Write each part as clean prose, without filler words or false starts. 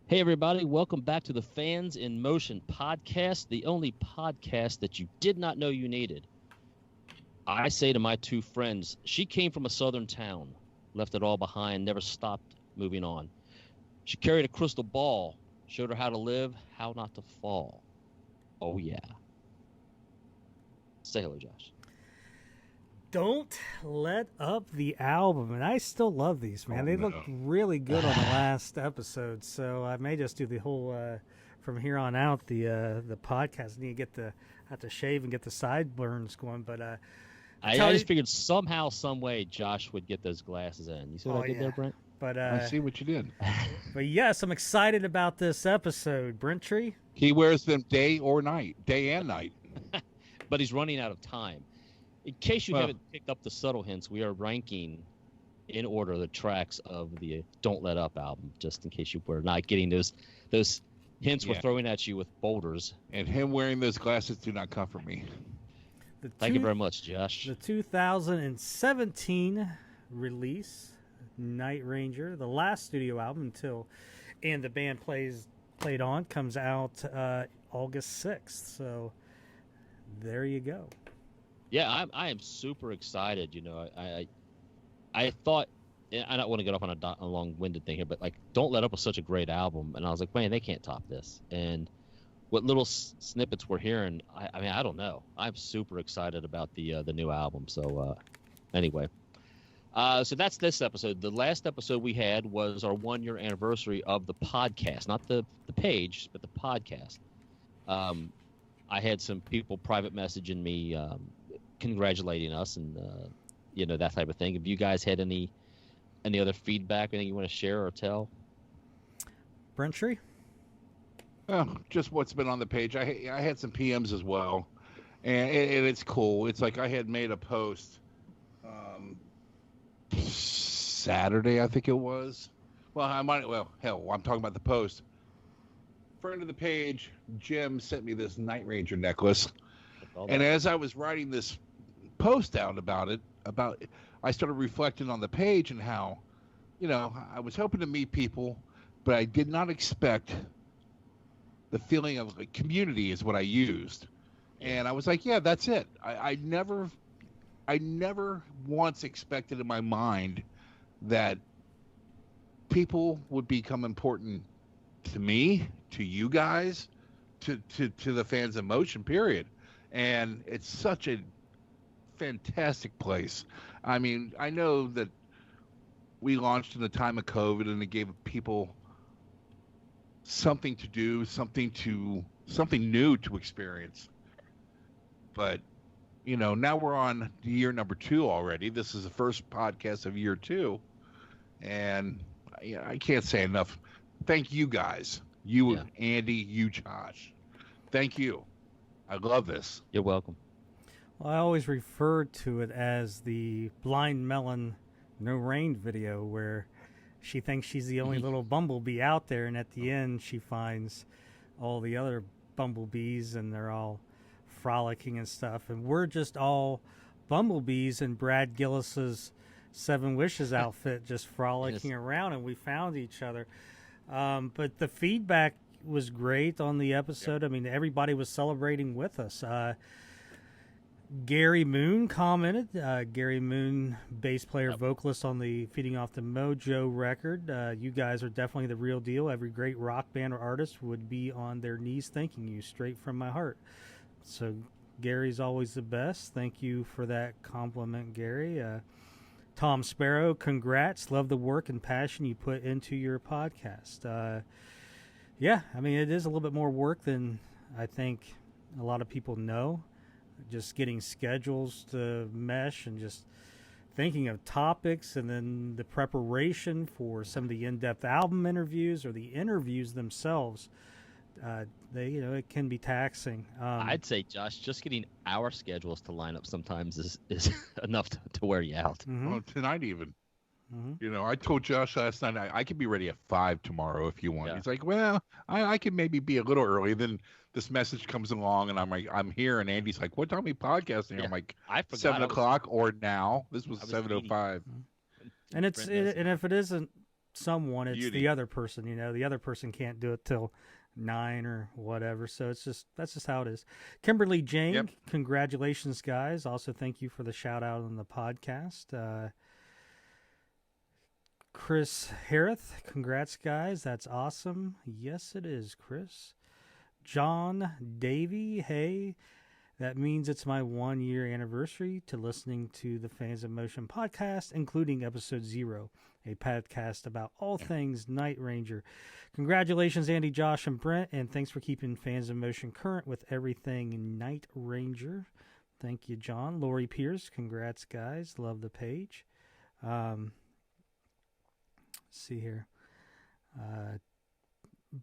Hey, everybody. Welcome back to the Fans in Motion podcast, the only podcast that you did not know you needed. I say to my two friends, she came from a southern town, left it all behind, never stopped moving on. She carried a crystal ball, showed her how to live, how not to fall. Oh, yeah. Say hello, Josh. Don't Let Up the album, and I still love these, man. They looked really good on the last episode, so I may just do the whole from here on out the podcast. I need to have to shave and get the sideburns going, but I just figured somehow, some way, Josh would get those glasses in. You see what I did there, Brent? But I see what you did. But yes, I'm excited about this episode, Brent Tree. He wears them day and night. But he's running out of time. In case you haven't picked up the subtle hints, we are ranking in order the tracks of the Don't Let Up album, just in case you were not getting those hints we're throwing at you with boulders. And him wearing those glasses do not comfort me. Thank you very much, Josh. The 2017 release, Night Ranger, the last studio album and the band played on, comes out August 6th. So there you go. Yeah, I am super excited. You know, I thought, I don't want to get off on a long-winded thing here, but like, Don't Let Up was such a great album, and I was like, man, they can't top this. And what little snippets we're hearing, I mean, I don't know. I'm super excited about the new album. So anyway, so that's this episode. The last episode we had was our 1-year anniversary of the podcast, not the page, but the podcast. I had some people private messaging me congratulating us and that type of thing. Have you guys had any other feedback, anything you want to share or tell? Brent Tree? Oh, just what's been on the page. I had some PMs as well, and it's cool. It's like I had made a post Saturday, I think it was. Well, I'm talking about the post. Friend of the page, Jim, sent me this Night Ranger necklace, and as I was writing this post out about it, I started reflecting on the page and how, I was hoping to meet people, but I did not expect the feeling of like, community is what I used. And I was like, yeah, that's it. I never once expected in my mind that people would become important to me, to you guys, to the Fans in Motion, period. And it's such a fantastic place. I mean, I know that we launched in the time of COVID and it gave people something to do, something new to experience. But, now we're on year number 2 already. This is the first podcast of year 2. And I can't say enough. Thank you guys. You, Andy, you, Josh. Thank you. I love this. You're welcome. Well, I always referred to it as the Blind Melon No Rain video, where she thinks she's the only little bumblebee out there, and at the end she finds all the other bumblebees, and they're all frolicking and stuff, and we're just all bumblebees in Brad Gillis's Seven Wishes outfit, just frolicking around, and we found each other. But the feedback was great on the episode. I mean, everybody was celebrating with us. Gary Moon commented. Gary Moon, bass player, vocalist on the Feeding Off the Mojo record. You guys are definitely the real deal. Every great rock band or artist would be on their knees thanking you, straight from my heart. So Gary's always the best. Thank you for that compliment, Gary. Tom Sparrow, congrats. Love the work and passion you put into your podcast. Yeah, I mean, it is a little bit more work than I think a lot of people know. Just getting schedules to mesh and just thinking of topics, and then the preparation for some of the in-depth album interviews or the interviews themselves. It can be taxing. I'd say, Josh, just getting our schedules to line up sometimes is enough to wear you out. Mm-hmm. Well, tonight even. Mm-hmm. I told Josh last night I could be ready at 5 tomorrow if you want. Yeah. He's like, well, I can maybe be a little early. Then this message comes along, and I'm like, I'm here, and Andy's like, what time are we podcasting? Yeah. I'm like, 7 o'clock or now. This was 7:05. And if it isn't someone, it's Beauty. the other person. The other person can't do it till 9 or whatever. So that's just how it is. Kimberly Jane, Yep. Congratulations, guys. Also, thank you for the shout out on the podcast. Chris Harith, congrats, guys. That's awesome. Yes, it is, Chris. John Davey, hey, that means it's my 1-year anniversary to listening to the Fans of Motion podcast, including episode 0, a podcast about all things Night Ranger. Congratulations, Andy, Josh, and Brent, and thanks for keeping Fans of Motion current with everything Night Ranger. Thank you, John. Lori Pierce, congrats, guys. Love the page. See here.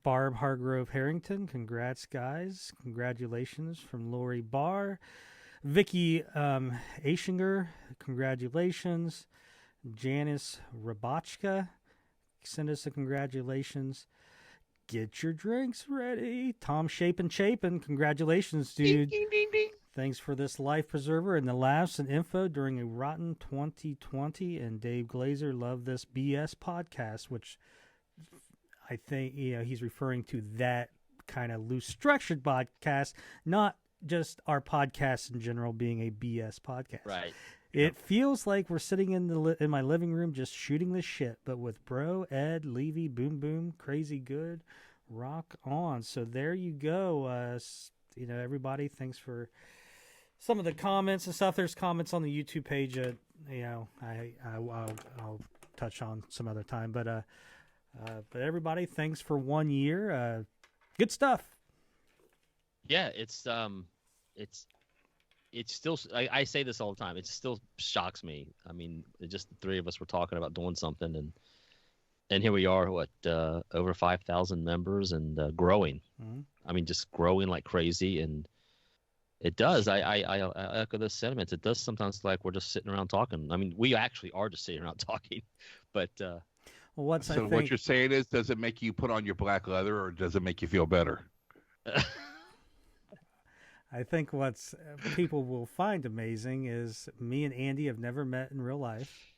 Barb Hargrove Harrington, congrats, guys. Congratulations from Lori Barr. Vicky Ashinger, congratulations. Janice Rabachka, send us a congratulations. Get your drinks ready. Tom Chapin, congratulations, dude. Ding, ding, ding, ding. Thanks for this life preserver and the laughs and info during a rotten 2020. And Dave Glazer, love this BS podcast, which I think he's referring to that kind of loose structured podcast, not just our podcast in general being a BS podcast. Right. It feels like we're sitting in my living room just shooting the shit, but with Bro, Ed, Levy, Boom Boom, Crazy Good, rock on. So there you go. Everybody, thanks for some of the comments and stuff. There's comments on the YouTube page. I'll touch on some other time. But everybody, thanks for 1 year. Good stuff. Yeah, it's still. I say this all the time. It still shocks me. I mean, just the three of us were talking about doing something, and here we are. Over 5,000 members and growing. Mm-hmm. I mean, just growing like crazy, and it does. I echo those sentiments. It does sometimes feel like we're just sitting around talking. I mean, we actually are just sitting around talking, but. What you're saying is, does it make you put on your black leather, or does it make you feel better? I think what's people will find amazing is me and Andy have never met in real life.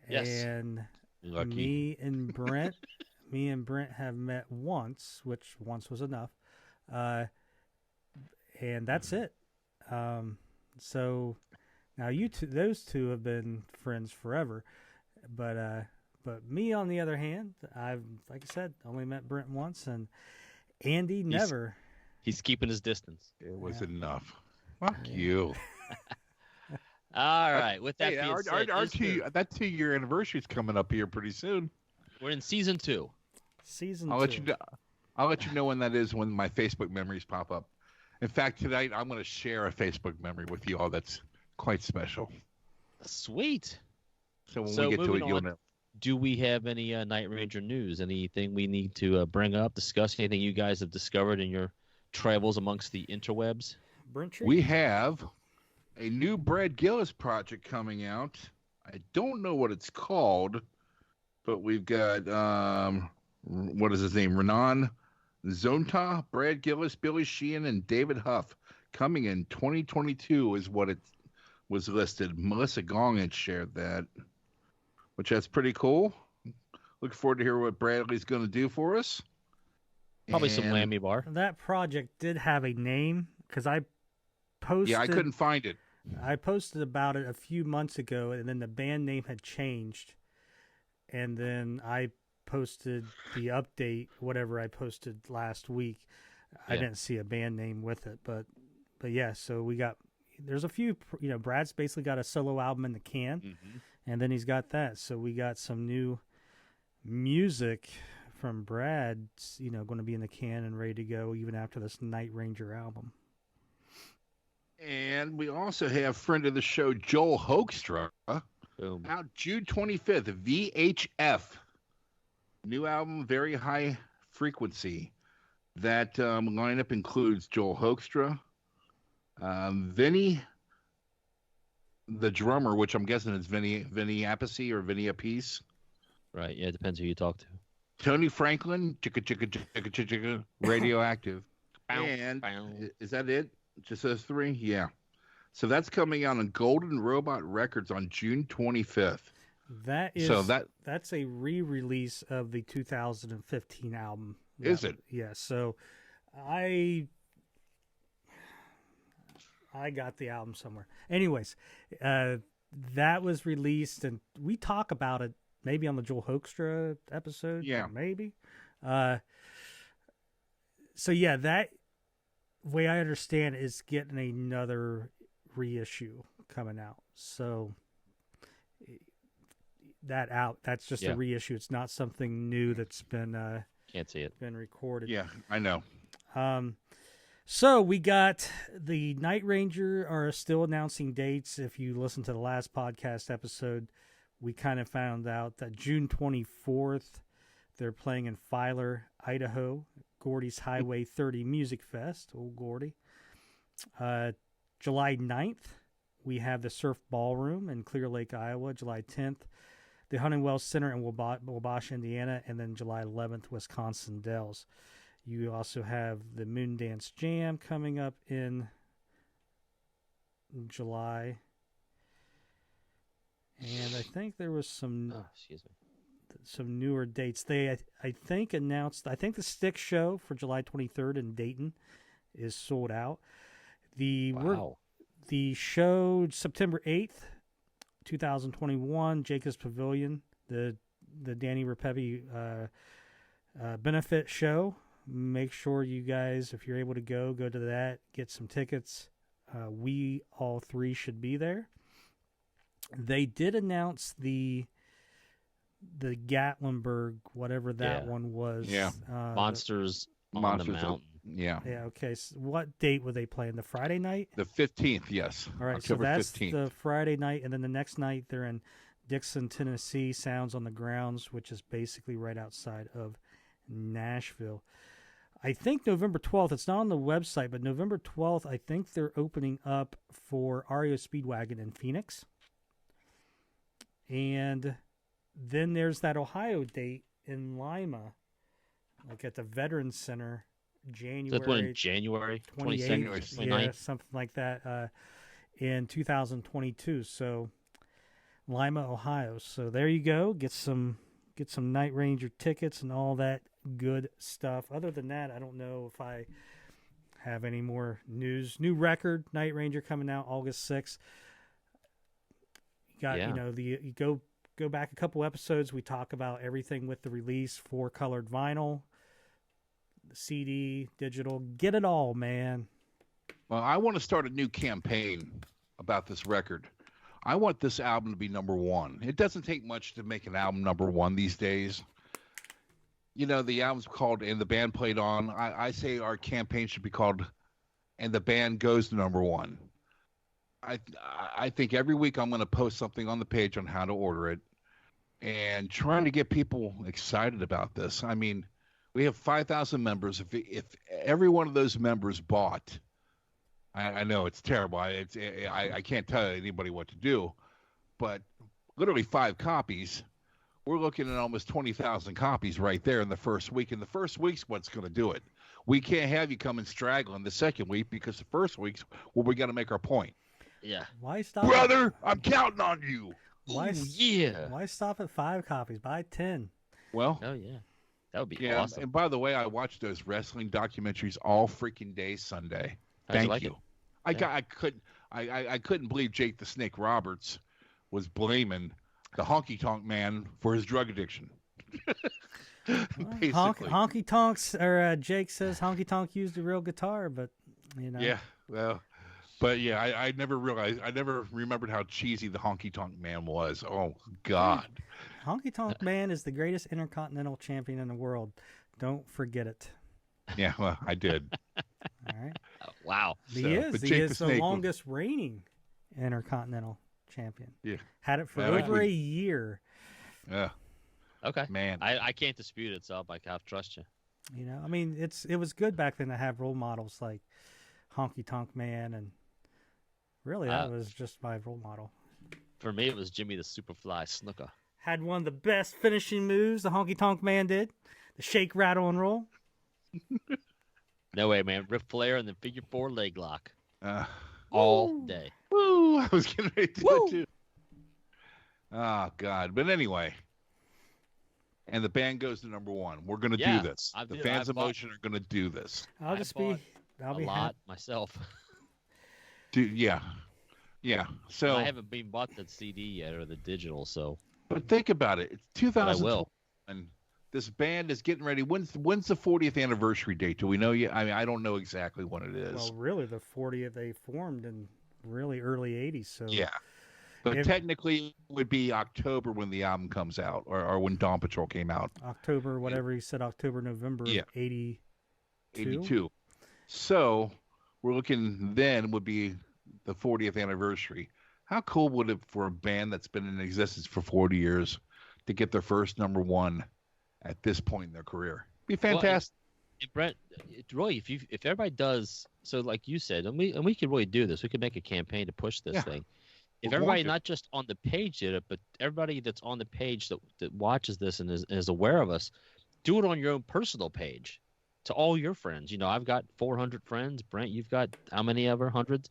Yes. And Lucky. me and Brent have met once, which once was enough. And that's it. So now those two have been friends forever. But me, on the other hand, I've, like I said, only met Brent once, and Andy never. He's keeping his distance. It was enough. Fuck you. All right. With that being said, that 2-year anniversary is coming up here pretty soon. We're in season 2. I'll let you know when that is, when my Facebook memories pop up. In fact, tonight I'm going to share a Facebook memory with you all that's quite special. Sweet. So when we get to it, you'll know. Do we have any Night Ranger news? Anything we need to bring up, discuss? Anything you guys have discovered in your travels amongst the interwebs? We have a new Brad Gillis project coming out. I don't know what it's called, but we've got, what is his name? Renan Zonta, Brad Gillis, Billy Sheehan, and David Huff coming in 2022 is what it was listed. Melissa Gong had shared that, which that's pretty cool. Looking forward to hear what Bradley's going to do for us. Probably some Lammy Bar. That project did have a name, because I posted. Yeah, I couldn't find it. I posted about it a few months ago, and then the band name had changed. And then I posted the update, whatever I posted last week. I didn't see a band name with it, but yeah. So there's a few. Brad's basically got a solo album in the can, and then he's got that. So we got some new music from Brad, going to be in the can and ready to go even after this Night Ranger album. And we also have friend of the show, Joel Hoekstra, out June 25th, VHF. New album, Very High Frequency. That lineup includes Joel Hoekstra, Vinny, the drummer, which I'm guessing is Vinny Appice or Vinny Appice. Right, yeah, it depends who you talk to. Tony Franklin, chicka chicka chicka chicka chicka, Radioactive. And is that it? Just those three? Yeah. So that's coming out on Golden Robot Records on June 25th. That's a re-release of the 2015 album. Is it? Yeah. So I got the album somewhere. Anyways, that was released, and we talk about it maybe on the Joel Hoekstra episode. Yeah. Maybe. So yeah, that way I understand is getting another reissue coming out. So that's just a reissue. It's not something new that's been can't see it. Been recorded. Yeah, I know. So we got the Night Ranger are still announcing dates. If you listen to the last podcast episode, we kind of found out that June 24th, they're playing in Filer, Idaho, Gordy's Highway 30 Music Fest. Old Gordy. July 9th, we have the Surf Ballroom in Clear Lake, Iowa. July 10th, the Honeywell Center in Wabash, Indiana. And then July 11th, Wisconsin Dells. You also have the Moondance Jam coming up in July. And I think there was some newer dates. They, I think, announced, I think the Stick Show for July 23rd in Dayton is sold out. The show September 8th, 2021, Jacobs Pavilion, the Danny Repepe benefit show. Make sure you guys, if you're able to go to that, get some tickets. We all three should be there. They did announce the Gatlinburg, whatever that one was. Yeah. Monsters on the Mountain. Yeah, okay. So what date were they playing? The Friday night? The 15th, yes. All right, October so that's 15th. the Friday night, and then the next night they're in Dixon, Tennessee, Sounds on the Grounds, which is basically right outside of Nashville. I think November 12th, it's not on the website, but November 12th, I think they're opening up for REO Speedwagon in Phoenix. And then there's that Ohio date in Lima, like at the Veterans Center, January. That's one in January 28th, 29th. yeah, something like that, in 2022. So Lima, Ohio. So there you go. Get some Night Ranger tickets and all that good stuff. Other than that, I don't know if I have any more news. New record, Night Ranger, coming out August 6th. You got, you go back a couple episodes. We talk about everything with the release, 4-colored vinyl, the CD, digital. Get it all, man. Well, I want to start a new campaign about this record. I want this album to be number one. It doesn't take much to make an album number one these days. You know, the album's called And the Band Played On. I say our campaign should be called And the Band Goes to Number One. I think every week I'm going to post something on the page on how to order it and trying to get people excited about this. I mean, we have 5,000 members. If every one of those members bought, I know it's terrible. I can't tell anybody what to do, but literally 5 copies, we're looking at almost 20,000 copies right there in the first week. And the first week's what's going to do it. We can't have you come and straggle in the second week because the first week's where we got to make our point. Yeah. Why stop? Brother, I'm counting on you. Why stop at 5 copies? Buy 10. Well. Oh, yeah. That would be awesome. And by the way, I watched those wrestling documentaries all freaking day Sunday. Thank you. I couldn't believe Jake the Snake Roberts was blaming the Honky Tonk Man for his drug addiction. Basically. Honky Tonks, or Jake says Honky Tonk used a real guitar, but Yeah, well, but yeah, I never realized, I never remembered how cheesy the Honky Tonk Man was. Oh God. Honky Tonk Man is the greatest intercontinental champion in the world. Don't forget it. Yeah, well, I did. All right. Wow. He is the longest reigning intercontinental champion. Yeah. Had it for over a year. Yeah. Okay. Man. I can't dispute it, so I trust you. You know, I mean, it was good back then to have role models like Honky Tonk Man, and really that was just my role model. For me, it was Jimmy the Superfly Snuka. Had one of the best finishing moves the Honky Tonk Man did. The shake, rattle, and roll. No way, man. Ric Flair and the figure 4 leg lock. All day. Woo! I was getting ready to do it too. Oh God! But anyway, and the band goes to number one. We're gonna do this. The fans of motion are gonna do this. I'll be a lot myself. Dude, yeah. So I haven't been bought the CD yet or the digital. So, but think about it. It's 2012, and and this band is getting ready. When's the 40th anniversary date? Do we know yet? I mean, I don't know exactly when it is. Well, really, the 40th they formed in really early 80s. So yeah. But technically, it would be October when the album comes out, or when Dawn Patrol came out. October, whatever he said, October, November, 82. 82. So we're looking then would be the 40th anniversary. How cool would it for a band that's been in existence for 40 years to get their first number one at this point in their career? Be fantastic. Well, Brent, really, if everybody does so, like you said, and we could really do this. We could make a campaign to push this thing. If everybody not just on the page did it, but everybody that's on the page that watches this and is aware of us, do it on your own personal page to all your friends. You know, I've got 400 friends. Brent, you've got how many ever? Hundreds?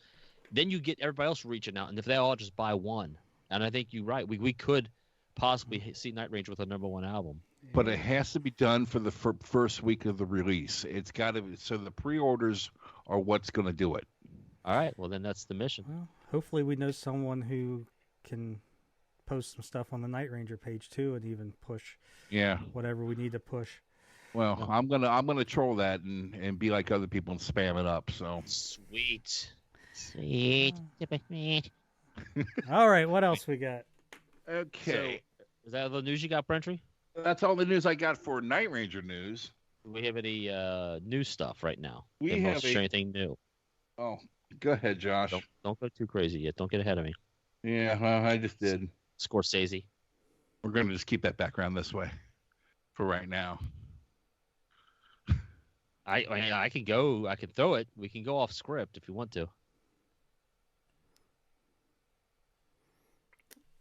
Then you get everybody else reaching out. And if they all just buy one, and I think you're right, we could possibly see Night Ranger with a number one album. But it has to be done for the first week of the release. It's got to be, so the pre-orders are what's going to do it. All right. Well, then that's the mission. Well, hopefully we know someone who can post some stuff on the Night Ranger page too, and even push whatever we need to push. Well, I'm gonna troll that and be like other people and spam it up. So sweet. All right, what else we got? Okay. So, is that the news you got, Brentry? That's all the news I got for Night Ranger news. Do we have any new stuff right now? We have anything new. Oh, go ahead, Josh. Don't go too crazy yet. Don't get ahead of me. Yeah, well, I just did. Scorsese. We're going to just keep that background this way for right now. I can go. I can throw it. We can go off script if you want to.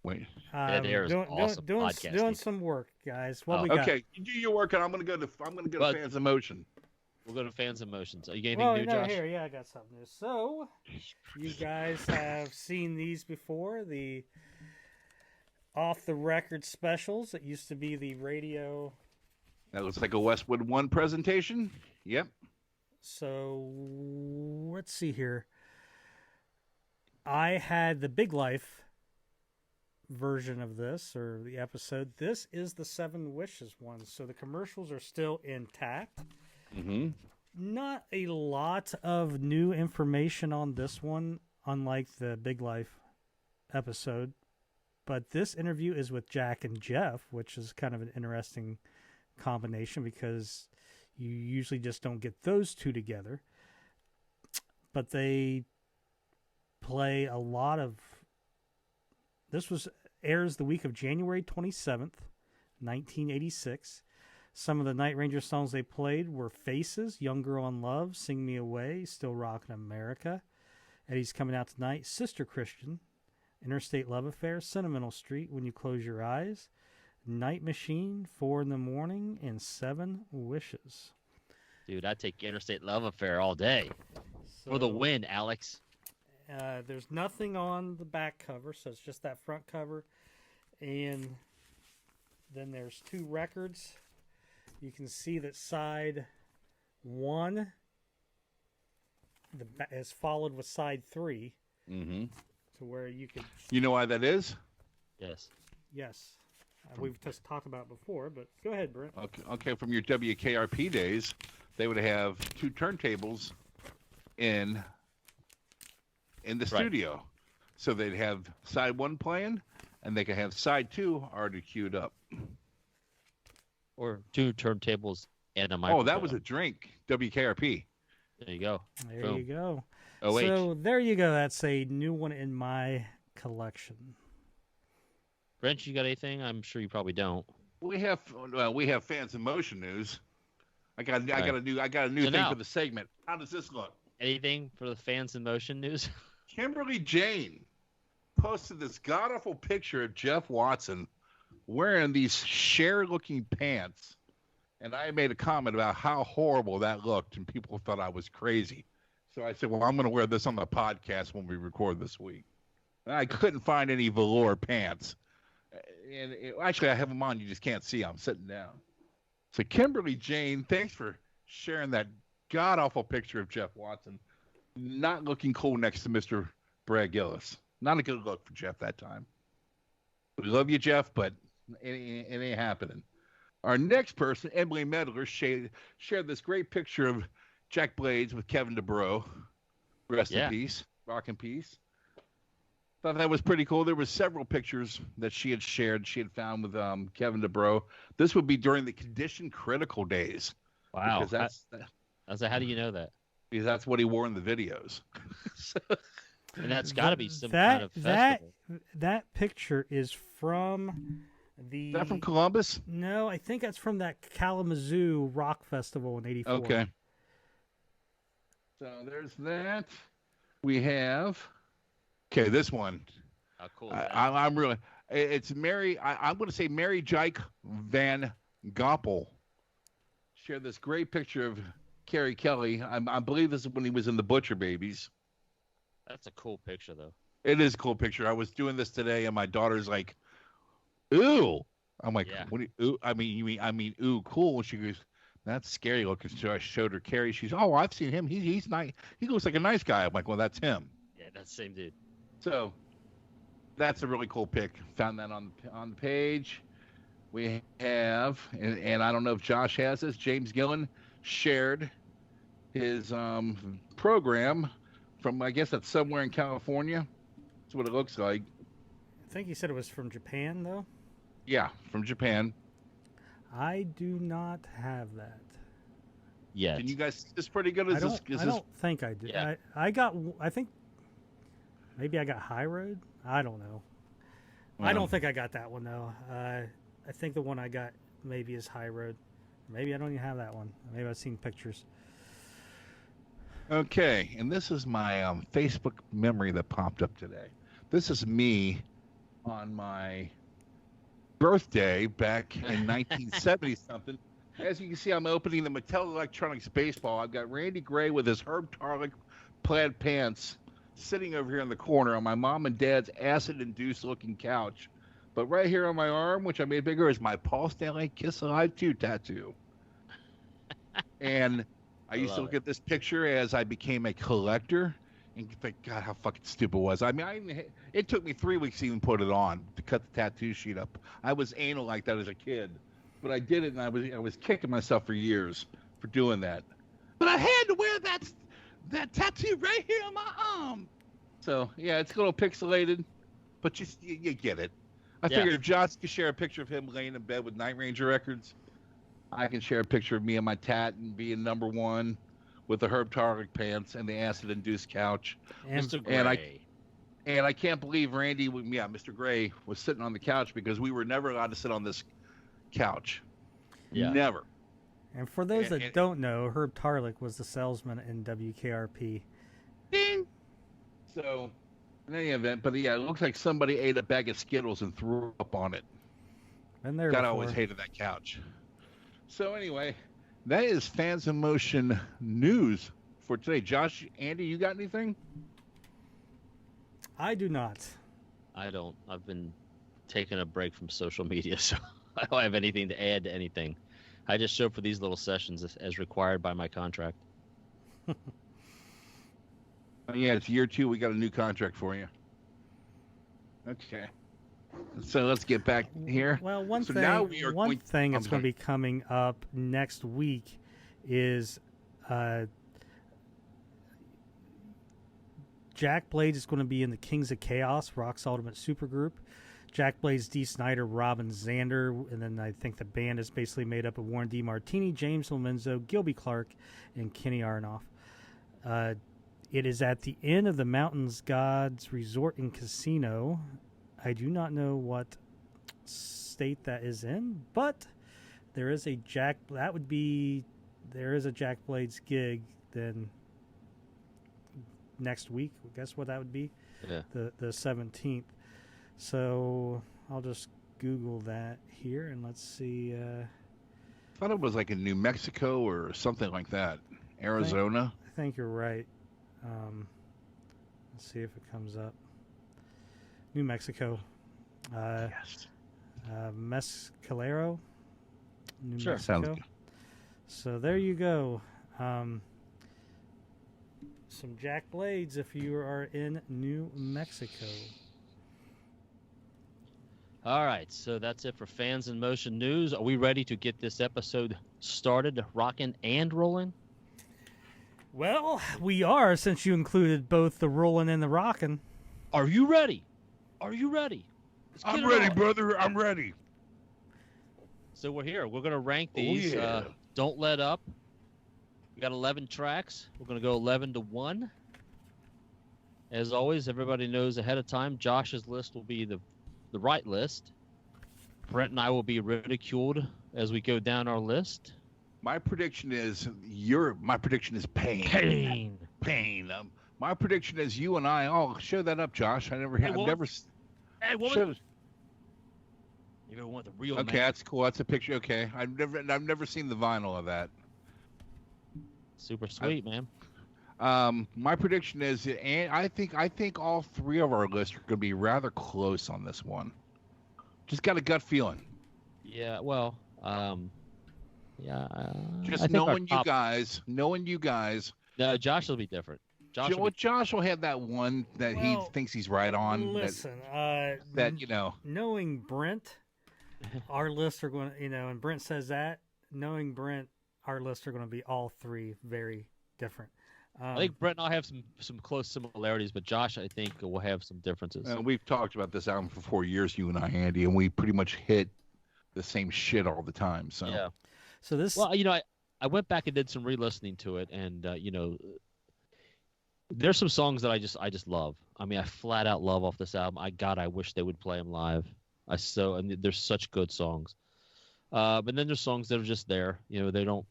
Wait. Doing some work, guys. What we got? Okay, you do your work, and I'm gonna go to Fans of Motion. We'll go to Fans of Motion. So you got anything new, Josh? Here, I got something new. So, you guys have seen these before, the off-the-record specials. It used to be the radio. That looks like a Westwood One presentation. Yep. So, let's see here. I had the Big Life version of this, or the episode. This is the Seven Wishes one. So the commercials are still intact. Mm-hmm. Not a lot of new information on this one, unlike the Big Life episode. But this interview is with Jack and Jeff, which is kind of an interesting combination because you usually just don't get those two together. But they play a lot of... This airs the week of January 27th, 1986. Some of the Night Ranger songs they played were Faces, Young Girl in Love, Sing Me Away, Still Rockin' America, Eddie's Coming Out Tonight, Sister Christian, Interstate Love Affair, Sentimental Street, When You Close Your Eyes, Night Machine, 4 in the Morning, and 7 Wishes. Dude, I'd take Interstate Love Affair all day. For the win, Alex. There's nothing on the back cover, so it's just that front cover. And then there's 2 records. You can see that side 1 is followed with side 3. Mm-hmm. To where you could... You know why that is? Yes. Yes. We've just talked about it before, but go ahead, Brent. Okay, from your WKRP days, they would have 2 turntables in the studio. So they'd have side 1 playing, and they could have side 2 already queued up. Or 2 turntables and a microphone. Oh, that was a drink. WKRP. There you go. There Boom. you go. Oh, wait. So there you go. That's a new one in my collection. Brent, you got anything? I'm sure you probably don't. We have Fans in Motion news. I got a new thing for the segment. How does this look? Anything for the Fans in Motion news? Kimberly Jane posted this god-awful picture of Jeff Watson wearing these Cher-looking pants, and I made a comment about how horrible that looked, and people thought I was crazy. So I said, well, I'm going to wear this on the podcast when we record this week. And I couldn't find any velour pants. actually, I have them on. You just can't see. I'm sitting down. So Kimberly Jane, thanks for sharing that god awful picture of Jeff Watson, not looking cool next to Mr. Brad Gillis. Not a good look for Jeff that time. We love you, Jeff, but it ain't happening. Our next person, Emily Medler, shared this great picture of Jack Blades with Kevin DeBro. Rest in peace. Rock in peace. Thought that was pretty cool. There were several pictures that she had shared. She had found with Kevin DeBro. This would be during the condition critical days. Wow. Because how do you know that? Because that's what he wore in the videos. And that's got to be some kind of festival. That picture is from the... Is that from Columbus? No, I think that's from that Kalamazoo Rock Festival in '84. Okay. So there's that. We have... Okay, this one. How cool. I'm really... It's Mary... I'm going to say Mary Jike Van Goppel. Shared this great picture of Carrie Kelly. I believe this is when he was in the Butcher Babies. That's a cool picture, though. It is a cool picture. I was doing this today, and my daughter's like, "Ooh." I'm like, "What? Do you, ooh? I mean, ooh, cool." And she goes, "That's scary looking." So I showed her Carrie. She's, "Oh, I've seen him. He's nice. He looks like a nice guy." I'm like, "Well, that's him." Yeah, that's the same dude. So that's a really cool pic. Found that on the page. We have, and I don't know if Josh has this. James Gillen shared his program from, I guess that's somewhere in California. That's what it looks like. I think he said it was from Japan, though. Yeah, from Japan. I do not have that. Yeah. Can you guys see this pretty good? I don't think I did. Yeah. I think maybe I got High Road. I don't know. I don't think I got that one, though. I think the one I got maybe is High Road. Maybe I don't even have that one. Maybe I've seen pictures. Okay, and this is my Facebook memory that popped up today. This is me on my birthday back in 1970-something. As you can see, I'm opening the Mattel Electronics baseball. I've got Randy Gray with his Herb Tarlick plaid pants sitting over here in the corner on my mom and dad's acid-induced looking couch. But right here on my arm, which I made bigger, is my Paul Stanley Kiss Alive 2 tattoo. And I used to look at this picture as I became a collector and think, God, how fucking stupid was I? I mean, it took me 3 weeks to even put it on, to cut the tattoo sheet up. I was anal like that as a kid. But I did it, and I was kicking myself for years for doing that. But I had to wear that tattoo right here on my arm. So, yeah, it's a little pixelated, but you get it. I figured if Josh could share a picture of him laying in bed with Night Ranger records, I can share a picture of me and my tat and being #1 with the Herb Tarlick pants and the acid-induced couch. Mr. Gray. And I can't believe Mr. Gray was sitting on the couch because we were never allowed to sit on this couch. Yeah. Never. And for those that don't know, Herb Tarlick was the salesman in WKRP. Ding! So, in any event, but yeah, it looks like somebody ate a bag of Skittles and threw up on it. And there. God, I always hated that couch. So anyway, that is Fans in Motion news for today. Josh, Andy, you got anything? I do not. I don't. I've been taking a break from social media, so I don't have anything to add to anything. I just show up for these little sessions as required by my contract. Yeah, it's year 2. We got a new contract for you. Okay. So let's get back here. Well, one thing that's going to be coming up next week is Jack Blades is going to be in the Kings of Chaos, Rock's Ultimate Supergroup. Jack Blades, Dee Snider, Robin Zander, and then I think the band is basically made up of Warren D. Martini, James Lomenzo, Gilby Clark, and Kenny Aronoff. It is at the Inn of the Mountains Gods Resort and Casino. I do not know what state that is in, but there is a Jack Blades gig then next week. Guess what that would be? Yeah. The 17th. So I'll just Google that here and let's see. I thought it was like in New Mexico or something like that. Arizona. I think you're right. Let's see if it comes up. New Mexico. Yes. Mescalero, New Sure. Mexico. Sounds good. So there you go. Some Jack Blades if you are in New Mexico. All right, so that's it for Fans in Motion news. Are we ready to get this episode started, rocking and rolling? Well, we are, since you included both the rolling and the rocking. Are you ready? Are you ready? Let's get I'm it ready, on. brother. I'm ready. So we're here. We're going to rank these. yeah. Don't Let Up. We got 11 tracks. We're going to go 11 to 1. As always, everybody knows ahead of time, Josh's list will be the right list. Brent and I will be ridiculed as we go down our list. My prediction is pain. Pain. My prediction is you and I. Oh, show that up, Josh. I've never. Hey, woman. Hey, woman. Showed- You ever want the real Okay, man? that's cool. That's a picture. Okay, I've never seen the vinyl of that. Super sweet, man. My prediction is, and I think all three of our lists are going to be rather close on this one. Just got a gut feeling. Yeah, well, yeah. Just I think our knowing you top- guys. No, Josh will be different. Josh will be Josh will have that one that he Well, thinks he's right on. Listen, that you know. knowing Brent, our lists are going to, and Brent says that, knowing Brent, our lists are going to be all three very different. I think Brent and I have some close similarities, but Josh, I think, will have some differences. We've talked about this album for 4 years, you and I, Andy, and we pretty much hit the same shit all the time. So Yeah. So this, Well, I went back and did some re-listening to it, and there's some songs that I just love. I mean, I flat out love off this album. I wish they would play them live. And there's such good songs. But then there's songs that are just there. They don't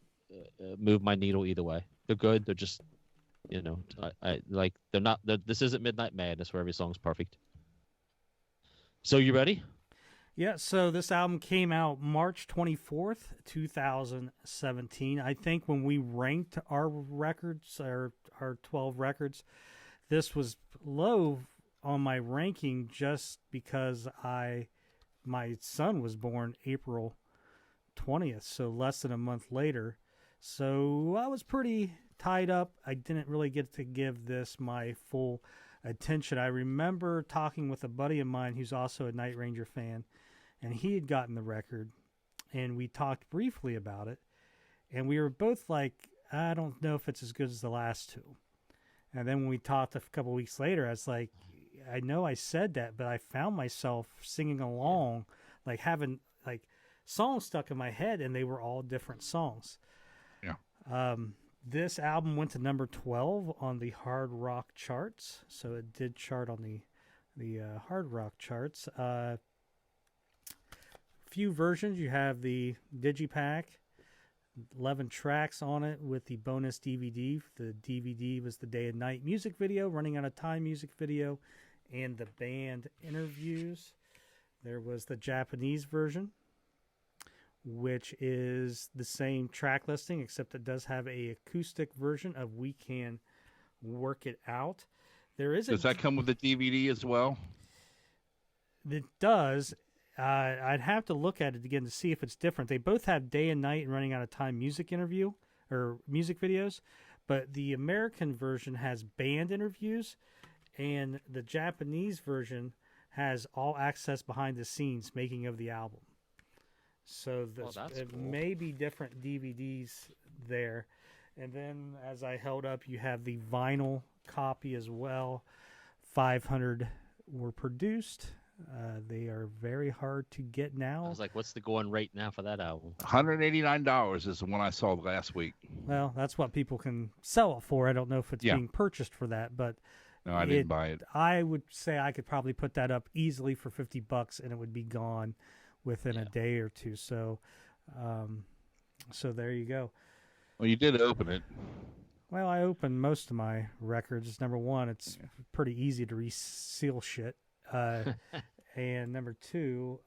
move my needle either way. They're good. They're just, they're not. This isn't Midnight Madness where every song's perfect. So you ready? yeah, so this album came out March 24th, 2017. I think when we ranked our records, our 12 records, this was low on my ranking just because my son was born April 20th, so less than a month later. So I was pretty tied up. I didn't really get to give this my full attention. I remember talking with a buddy of mine who's also a Night Ranger fan, and he had gotten the record, and we talked briefly about it, and we were both like, I don't know if it's as good as the last two. And then when we talked a couple weeks later, I was like, I know I said that, but I found myself singing along, like having like songs stuck in my head, and they were all different songs. Yeah. This album went to number 12 on the hard rock charts, so it did chart on the hard rock charts. Few versions. You have the Digipack, 11 tracks on it with the bonus DVD. The DVD was the Day and Night music video, Running Out of Time music video, and the band interviews. There was the Japanese version, which is the same track listing, except it does have a acoustic version of We Can Work It Out. Does that come with the DVD as well? It does. I'd have to look at it again to see if it's different. They both have Day and Night and Running Out of Time music interview or music videos, but the American version has band interviews, and the Japanese version has all access behind the scenes making of the album. So it cool. may be different DVDs there. And then as I held up, you have the vinyl copy as well. 500 were produced. They are very hard to get now. I was like, what's the going rate now for that album? $189 is the one I saw last week. Well, that's what people can sell it for. I don't know if it's being purchased for that, but no, I didn't buy it. I would say I could probably put that up easily for $50 and it would be gone within a day or two. So, so there you go. Well, you did open it. Well, I opened most of my records. Number one, it's pretty easy to reseal shit. And number two,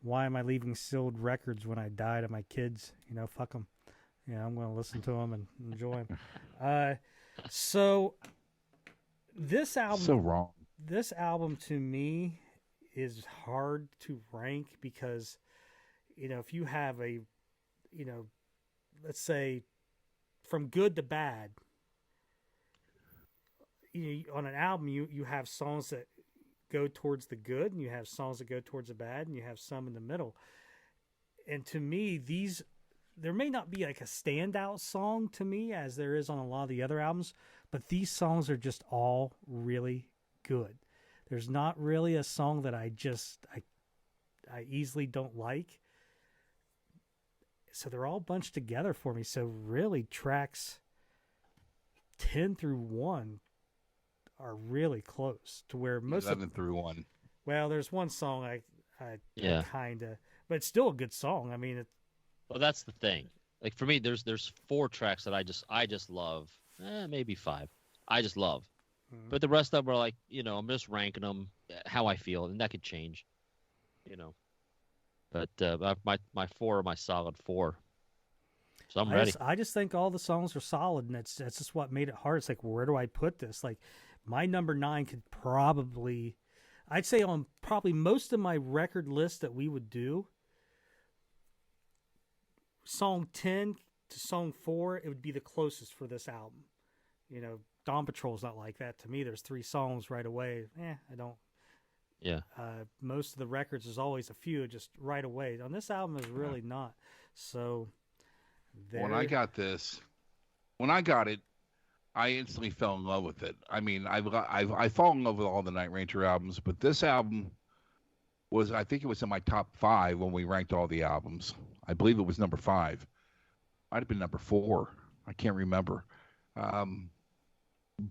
why am I leaving sealed records when I die to my kids? Fuck them. I'm going to listen to them and enjoy them. So this album, so wrong. This album to me is hard to rank because, if you have let's say from good to bad, on an album, you have songs that go towards the good and you have songs that go towards the bad and you have some in the middle. And to me, there may not be like a standout song to me as there is on a lot of the other albums, but these songs are just all really good. There's not really a song that I easily don't like. So they're all bunched together for me. So really tracks 10 through 1 are really close to where most 11 through 1. Well, there's one song I kind of, but it's still a good song. I mean, well, that's the thing. Like for me, there's 4 tracks that I just love. Maybe 5. I just love. Mm-hmm. But the rest of them are like, I'm just ranking them how I feel, and that could change, But my 4 are my solid 4. So I'm ready. I just think all the songs are solid, and that's just what made it hard. It's like, where do I put this? Like, my number 9 could probably, I'd say on probably most of my record list that we would do, song 10 to song 4, it would be the closest for this album. Dawn Patrol's not like that. To me, there's 3 songs right away. I don't. Yeah. Most of the records, there's always a few just right away. On this album, there's really not. So, when I got it, I instantly fell in love with it. I mean, I fall in love with all the Night Ranger albums, but this album I think it was in my top 5 when we ranked all the albums. I believe it was number 5. Might have been number 4. I can't remember.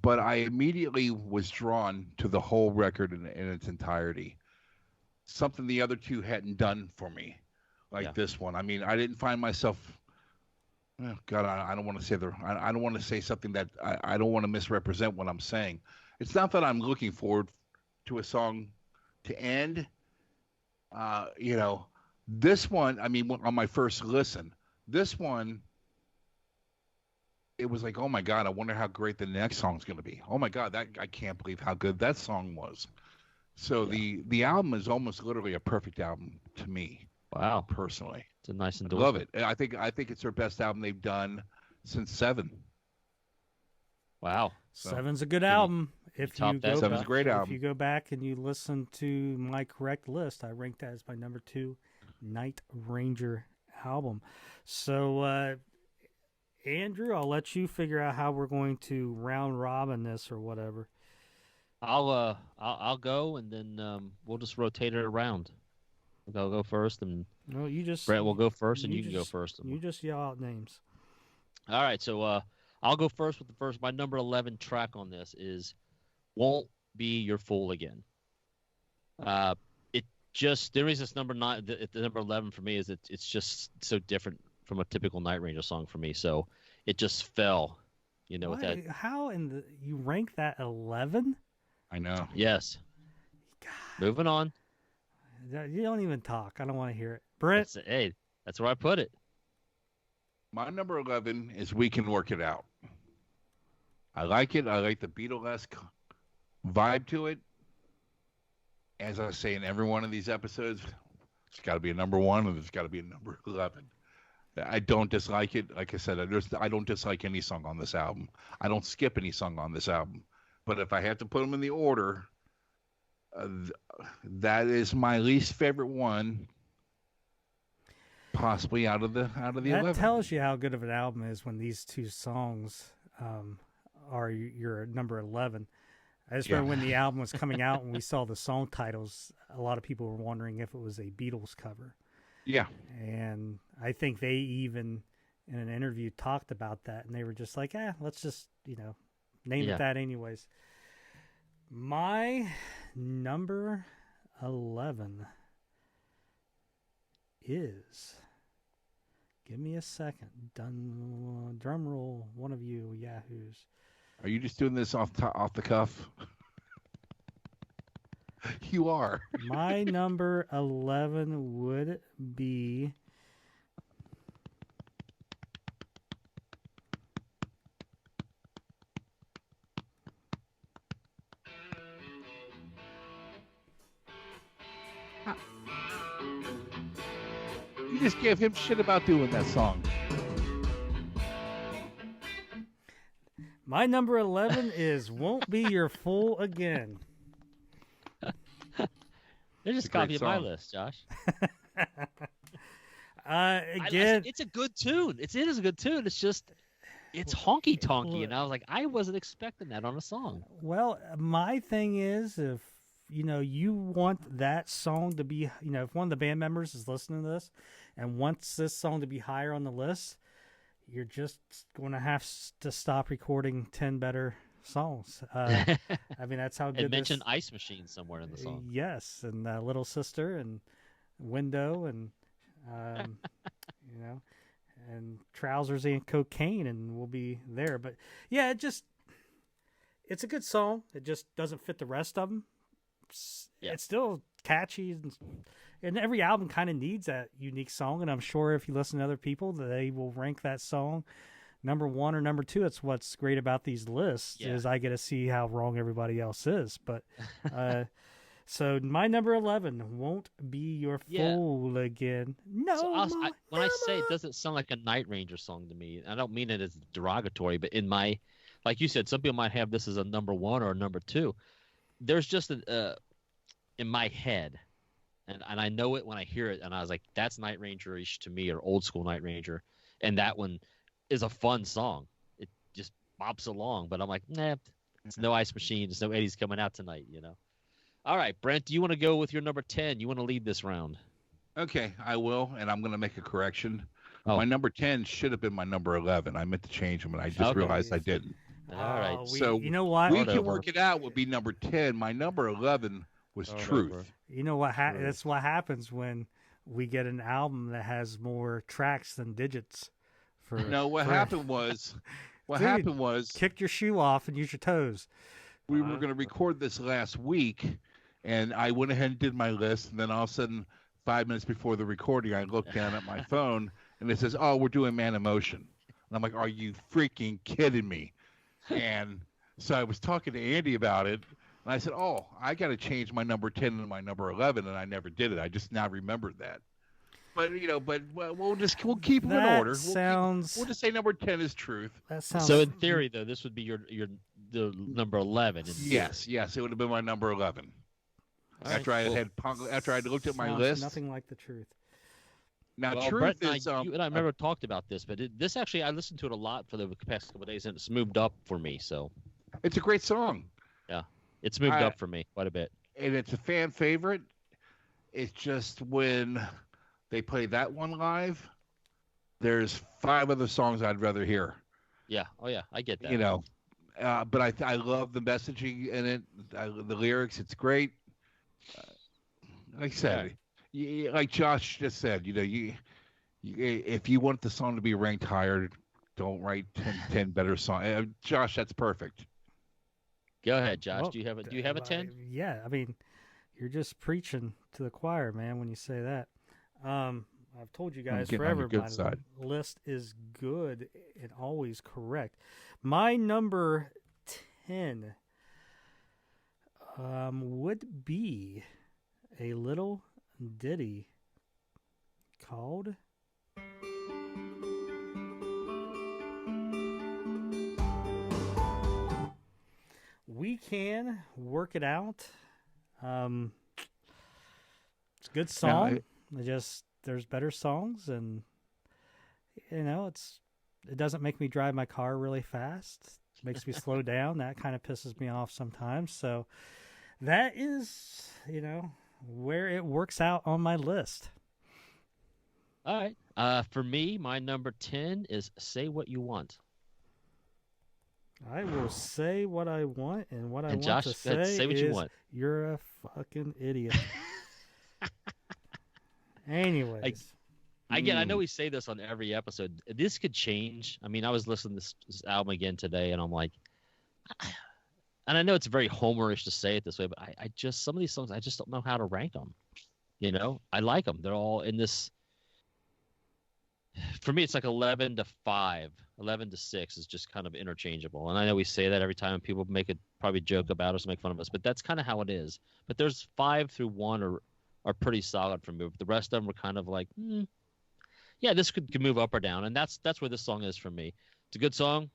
But I immediately was drawn to the whole record in its entirety. Something the other 2 hadn't done for me, like this one. I mean, I didn't find myself. Oh God, I don't want to say I don't want to say something that I don't want to misrepresent what I'm saying. It's not that I'm looking forward to a song to end. This one. I mean, on my first listen, this one. It was like, oh my God, I wonder how great the next song's going to be. Oh my God, I can't believe how good that song was. So the album is almost literally a perfect album to me. Wow, personally, it's a nice endorsement. I love it. I think it's their best album they've done since 7. Wow, so, 7's a good album. If you go 7's a great album. If you go back and you listen to my correct list, I ranked that as my number 2 Night Ranger album. So. Andrew, I'll let you figure out how we're going to round robin this or whatever. I'll go, and then we'll just rotate it around. I'll go first, and Brent will go first, and you can go first. You just yell out names. All right, so I'll go first with my number 11 track on this is "Won't Be Your Fool Again." The reason it's number 9, the number 11 for me is it's just so different from a typical Night Ranger song for me, so it just fell, with that. How you rank that 11? I know. Yes. God. Moving on. You don't even talk. I don't want to hear it. Brent. That's where I put it. My number 11 is "We Can Work It Out." I like it. I like the Beatlesque vibe to it. As I say in every one of these episodes, it's got to be a number 1 and there's got to be a number 11. I don't dislike it. Like I said, I don't dislike any song on this album. I don't skip any song on this album. But if I have to put them in the order, that is my least favorite one, possibly out of the 11. That tells you how good of an album is when these 2 songs are your number 11. I just remember when the album was coming out and we saw the song titles, a lot of people were wondering if it was a Beatles cover. Yeah. And I think they even in an interview talked about that, and they were just like, let's just, name it that anyways. My number 11 is, give me a second, drum roll, one of you yahoos. Are you just doing this off the cuff? You are. My number 11 would be You just gave him shit about doing that song. My number 11 is "Won't Be Your Fool Again." They're just copying my list, Josh. Again, it's a good tune. It is a good tune. It's just, it's honky tonky, and I was like, I wasn't expecting that on a song. Well, my thing is, if you want that song to be, if one of the band members is listening to this and wants this song to be higher on the list, you're just going to have to stop recording 10 better songs. I mean, that's how good. It mentioned Ice Machine somewhere in the song. Yes, and Little Sister and Window and and Trousers and Cocaine, and we'll be there. But yeah, it's a good song. It just doesn't fit the rest of them. Yeah. It's still catchy, and every album kind of needs that unique song. And I'm sure if you listen to other people, they will rank that song number 1 or number 2. That's what's great about these lists is I get to see how wrong everybody else is. But so my number 11, "Won't Be Your Fool Again." No, so when I say it doesn't sound like a Night Ranger song to me, I don't mean it as derogatory, but in my, like you said, some people might have this as a number 1 or a number 2. There's just in my head, and I know it when I hear it, and I was like, that's Night Ranger-ish to me, or old school Night Ranger, and that one is a fun song. It just bops along, but I'm like, nah, it's no Ice Machine, there's no Eddie's Coming Out Tonight, All right, Brent, do you want to go with your number 10? You want to lead this round? Okay, I will, and I'm going to make a correction. My number 10 should have been my number 11. I meant to change them, and I just realized I didn't. All right. So you know what? We can work it out. Would be number 10. My number 11 was Truth. You know what? That's what happens when we get an album that has more tracks than digits. What happened was kick your shoe off and use your toes. We were going to record this last week, and I went ahead and did my list, and then all of a sudden, 5 minutes before the recording, I looked down at my phone, and it says, "Oh, we're doing Man in Motion." And I'm like, "Are you freaking kidding me?" And so I was talking to Andy about it, and I said, "Oh, I got to change my number 10 to my number 11," and I never did it. I just now remembered that. But we'll keep them in order. We'll just say number 10 is Truth. That sounds. So in theory, though, this would be the number 11. Yes, it would have been my number 11. After I looked at my list. Nothing like the Truth. Now, Truth Brent is. You and I remember talked about this, but this actually I listened to it a lot for the past couple of days, and it's moved up for me. So it's a great song. Yeah, it's moved up for me quite a bit, and it's a fan favorite. It's just when they play that one live, there's 5 other songs I'd rather hear. Yeah. Oh yeah, I get that. But I love the messaging in it, the lyrics. It's great. Like I said, like Josh just said, if you want the song to be ranked higher, don't write 10 better songs. Josh, that's perfect. Go ahead, Josh. Well, do you have a 10? Yeah, I mean, you're just preaching to the choir, man, when you say that. I've told you guys forever, my list is good and always correct. My number 10 would be a little ditty called "We Can Work It Out." It's a good song. There's better songs, and it doesn't make me drive my car really fast. It makes me slow down. That kind of pisses me off sometimes. So that is, where it works out on my list. All right. For me, my number 10 is "Say What You Want." I will say what I want, and what I want Josh, to say what is you want. You're a fucking idiot. Anyways. Again, I know we say this on every episode. This could change. I mean, I was listening to this album again today, and I'm like, and I know it's very Homerish to say it this way, but I just, some of these songs, I just don't know how to rank them. I like them. They're all in this. For me, it's like 11 to 5, 11 to 6 is just kind of interchangeable. And I know we say that every time, and people probably joke about us, make fun of us, but that's kind of how it is. But there's 5 through 1 are are pretty solid for me. But the rest of them were kind of like, yeah, this could move up or down, and that's where this song is for me. It's a good song.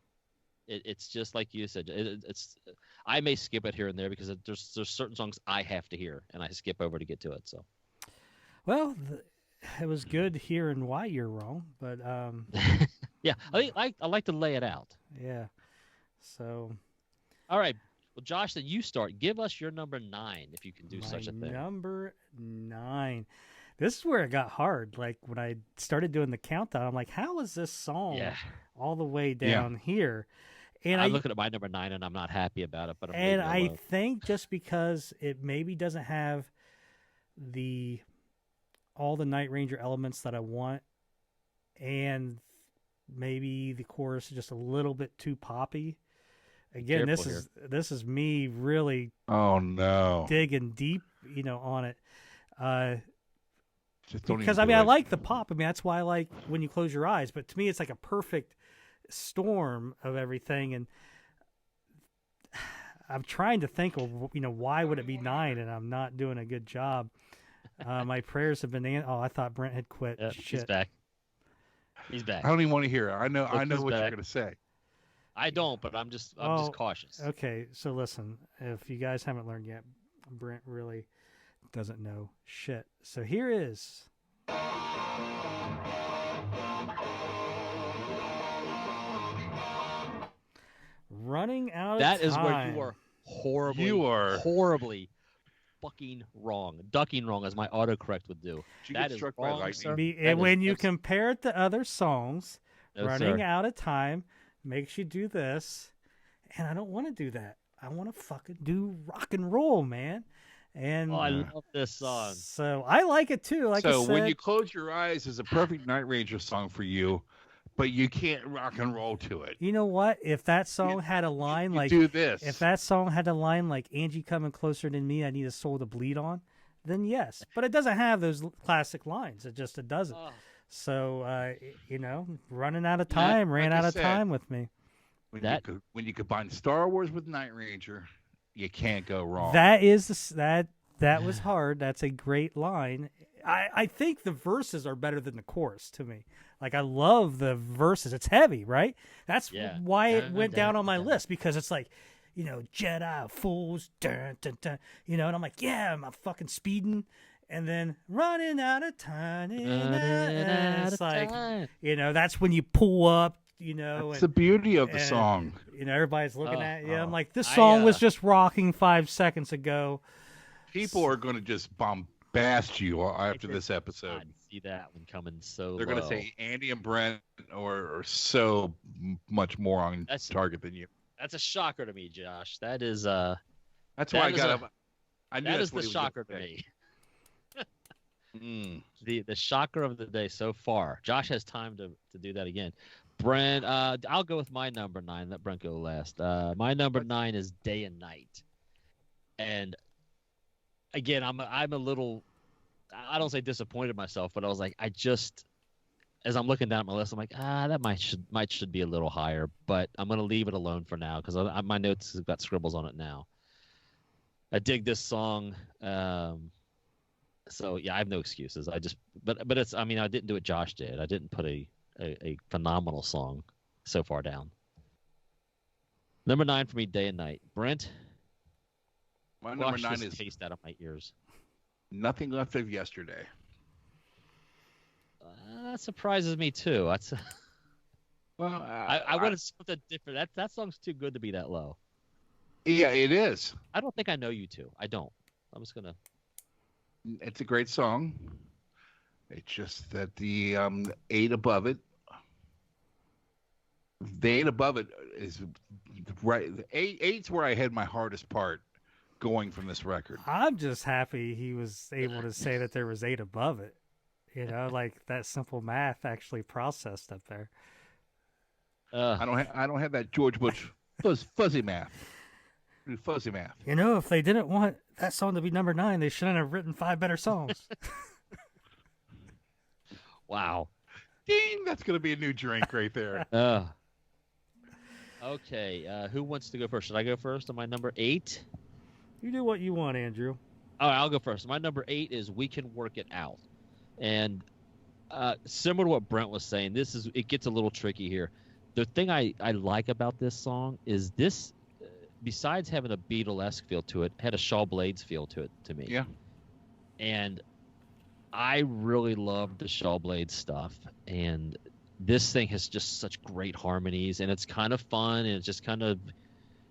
It's just like you said. It's I may skip it here and there because there's certain songs I have to hear, and I skip over to get to it. So, Well, it was good hearing why you're wrong, but yeah, I like to lay it out. yeah. So, All right, well, Josh, then you start. Give us your number 9 if you can do such a thing. Number 9. This is where it got hard. Like when I started doing the countdown, I'm like, how is this song all the way down here? And I'm looking at my number 9 and I'm not happy about it. But I think just because it maybe doesn't have all the Night Ranger elements that I want, and maybe the chorus is just a little bit too poppy. Again, this is me really digging deep, on it. Because I like the pop. I mean, that's why I like When You Close Your Eyes. But to me, it's like a perfect storm of everything, and I'm trying to think of why would it be 9, and I'm not doing a good job. My prayers have been I thought Brent had quit. Shit. He's back. I don't even want to hear it. I know what you're gonna say. I don't, but I'm just cautious. Okay, so listen, if you guys haven't learned yet, Brent really doesn't know shit. So here is Running Out of Time. That is where you are horribly fucking wrong. Ducking wrong, as my autocorrect would do. That is wrong, sir. When you compare it to other songs, Running Out of Time makes you do this, and I don't want to do that. I want to fucking do rock and roll, man. And I love this song. So I like it too. Like I said, When You Close Your Eyes is a perfect Night Ranger song for you, but you can't rock and roll to it. You know what? If that song had a line like do this. If that song had a line like "Angie coming closer than me, I need a soul to bleed on," then yes. But it doesn't have those classic lines. It doesn't. Oh. So Running Out of Time ran out of time with me. When you combine Star Wars with Night Ranger, you can't go wrong. That was hard. That's a great line. I think the verses are better than the chorus to me. Like, I love the verses. It's heavy, right? That's why it went down on my list, because it's like, Jedi fools, dun, dun, dun, and I'm like, yeah, I'm fucking speeding, and then running out of time. It's like, that's when you pull up, That's the beauty of the song. Everybody's looking at you. I'm like, this song was just rocking 5 seconds ago. People are going to just bombast you after this episode. I see that one coming so They're going to say Andy and Brent are so much more on target than you. That's a shocker to me, Josh. That is That's why I got up. I knew that is the shocker to me. The shocker of the day so far. Josh has time to do that again. Brent, I'll go with my number 9. Let Brent go last. My number 9 is Day and Night. And again, I'm a little, I don't say disappointed myself, but I was like, as I'm looking down at my list, I'm like, that should be a little higher, but I'm going to leave it alone for now because my notes have got scribbles on it now. I dig this song. So yeah, I have no excuses. But it's, I didn't do what Josh did. I didn't put a phenomenal song so far down. Number 9 for me, Day and Night. Brent? My number 9 is taste out of my ears. Nothing Left of Yesterday. That surprises me too. That's well, I wanted something different. That song's too good to be that low. Yeah, it is. I don't think I know you two. I don't. I'm just gonna. It's a great song. It's just that the 8 above it. The 8 above it is right. The 8's where I had my hardest part going from this record. I'm just happy he was able to say that there was 8 above it. Like that simple math actually processed up there. I don't have that George Bush fuzzy math. Fuzzy math. If they didn't want that song to be number 9, they shouldn't have written 5 better songs. Wow. Ding! That's going to be a new drink right there. Okay. Who wants to go first? Should I go first on my number 8? You do what you want, Andrew. All right, I'll go first. My number 8 is "We Can Work It Out," and similar to what Brent was saying, it gets a little tricky here. The thing I like about this song is this, besides having a Beatlesque feel to it, had a Shaw Blades feel to it to me. Yeah. And I really love the Shaw Blades stuff, and this thing has just such great harmonies, and it's kind of fun, and it's just kind of,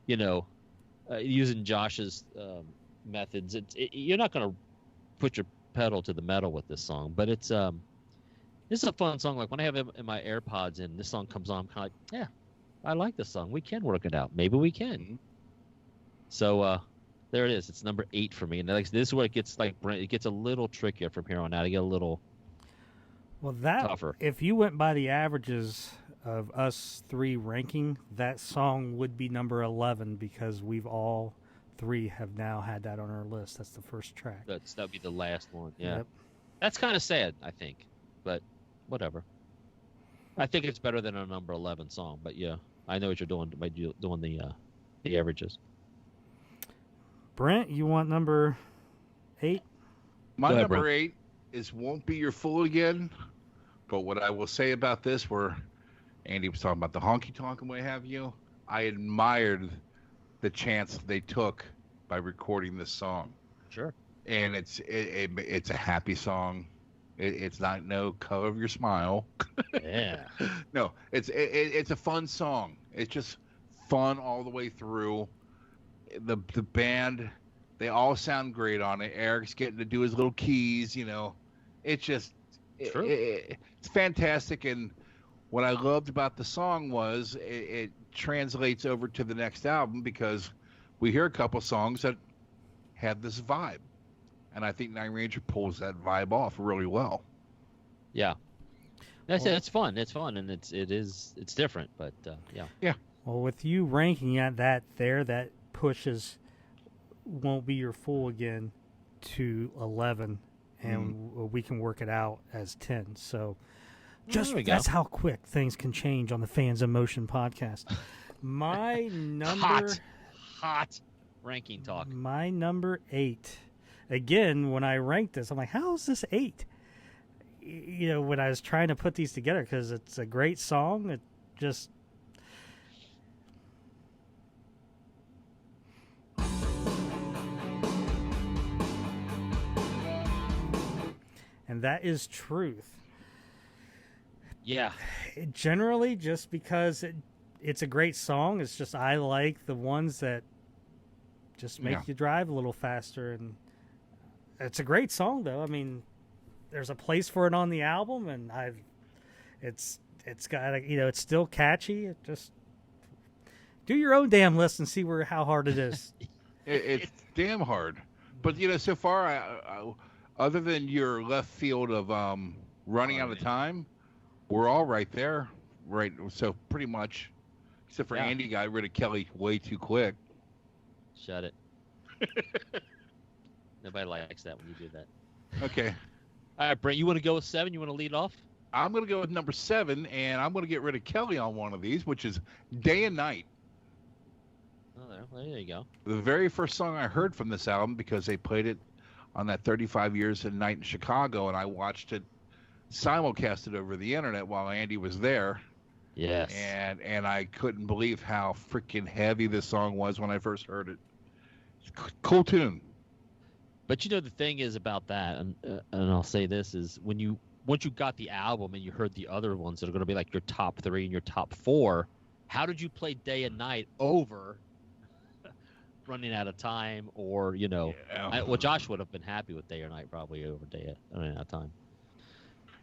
using Josh's methods. You're not going to put your pedal to the metal with this song, but it's a fun song. Like when I have it in my AirPods and this song comes on, I'm kind of like, yeah, I like this song. We can work it out. Maybe we can. Mm-hmm. So there it is. It's number 8 for me. And this is where it gets it gets a little trickier from here on out. I get a little tougher. If you went by the averages of us 3 ranking, that song would be number 11 because we've all 3 have now had that on our list. That's the first track. That would be the last one. Yeah. Yep. That's kind of sad, I think. But whatever. I think it's better than a number 11 song. But yeah, I know what you're doing by doing the averages. Brent, you want number 8? My ahead, number Brent. 8 is "Won't Be Your Fool Again." But what I will say about this, where Andy was talking about the honky tonk and what have you, I admired the chance they took by recording this song. Sure. And it's a happy song. It's not no Color of Your Smile. Yeah. No, it's a fun song. It's just fun all the way through. The band, they all sound great on it. Eric's getting to do his little keys, It's just it's fantastic. And what I loved about the song was it translates over to the next album because we hear a couple songs that had this vibe. And I think Nine Ranger pulls that vibe off really well. Yeah. It's fun. It's fun, and it's different, but yeah. Yeah. Well, with you ranking at that pushes "Won't Be Your Fool Again" to 11, and We Can Work It Out as 10. So that's how quick things can change on the Fans of Motion podcast. My number hot ranking talk. My number 8. Again, when I ranked this, I'm like, how is this 8? When I was trying to put these together, because it's a great song. It just... And that is Truth. Yeah. Generally, just because it's a great song, it's just I like the ones that just make you drive a little faster. And it's a great song, though. I mean, there's a place for it on the album, and it's got it's still catchy. It just do your own damn list and see how hard it is. It's damn hard, but so far, I other than your left field of running out of time, we're all right there, right? So pretty much, except for Andy got rid of Kelly way too quick. Shut it. Nobody likes that when you do that. Okay. All right, Brent, you want to go with 7? You want to lead off? I'm going to go with number 7, and I'm going to get rid of Kelly on one of these, which is Day and Night. Oh, there you go. The very first song I heard from this album, because they played it on that 35 Years a Night in Chicago, and I watched it simulcasted over the internet while Andy was there. Yes. And I couldn't believe how freaking heavy this song was when I first heard it. Cool tune. But the thing is about that, and I'll say this, is once you got the album and you heard the other ones that are going to be like your top 3 and your top 4, how did you play Day and Night over Running Out of Time, or Josh would have been happy with Day or Night probably over Running Out of Time.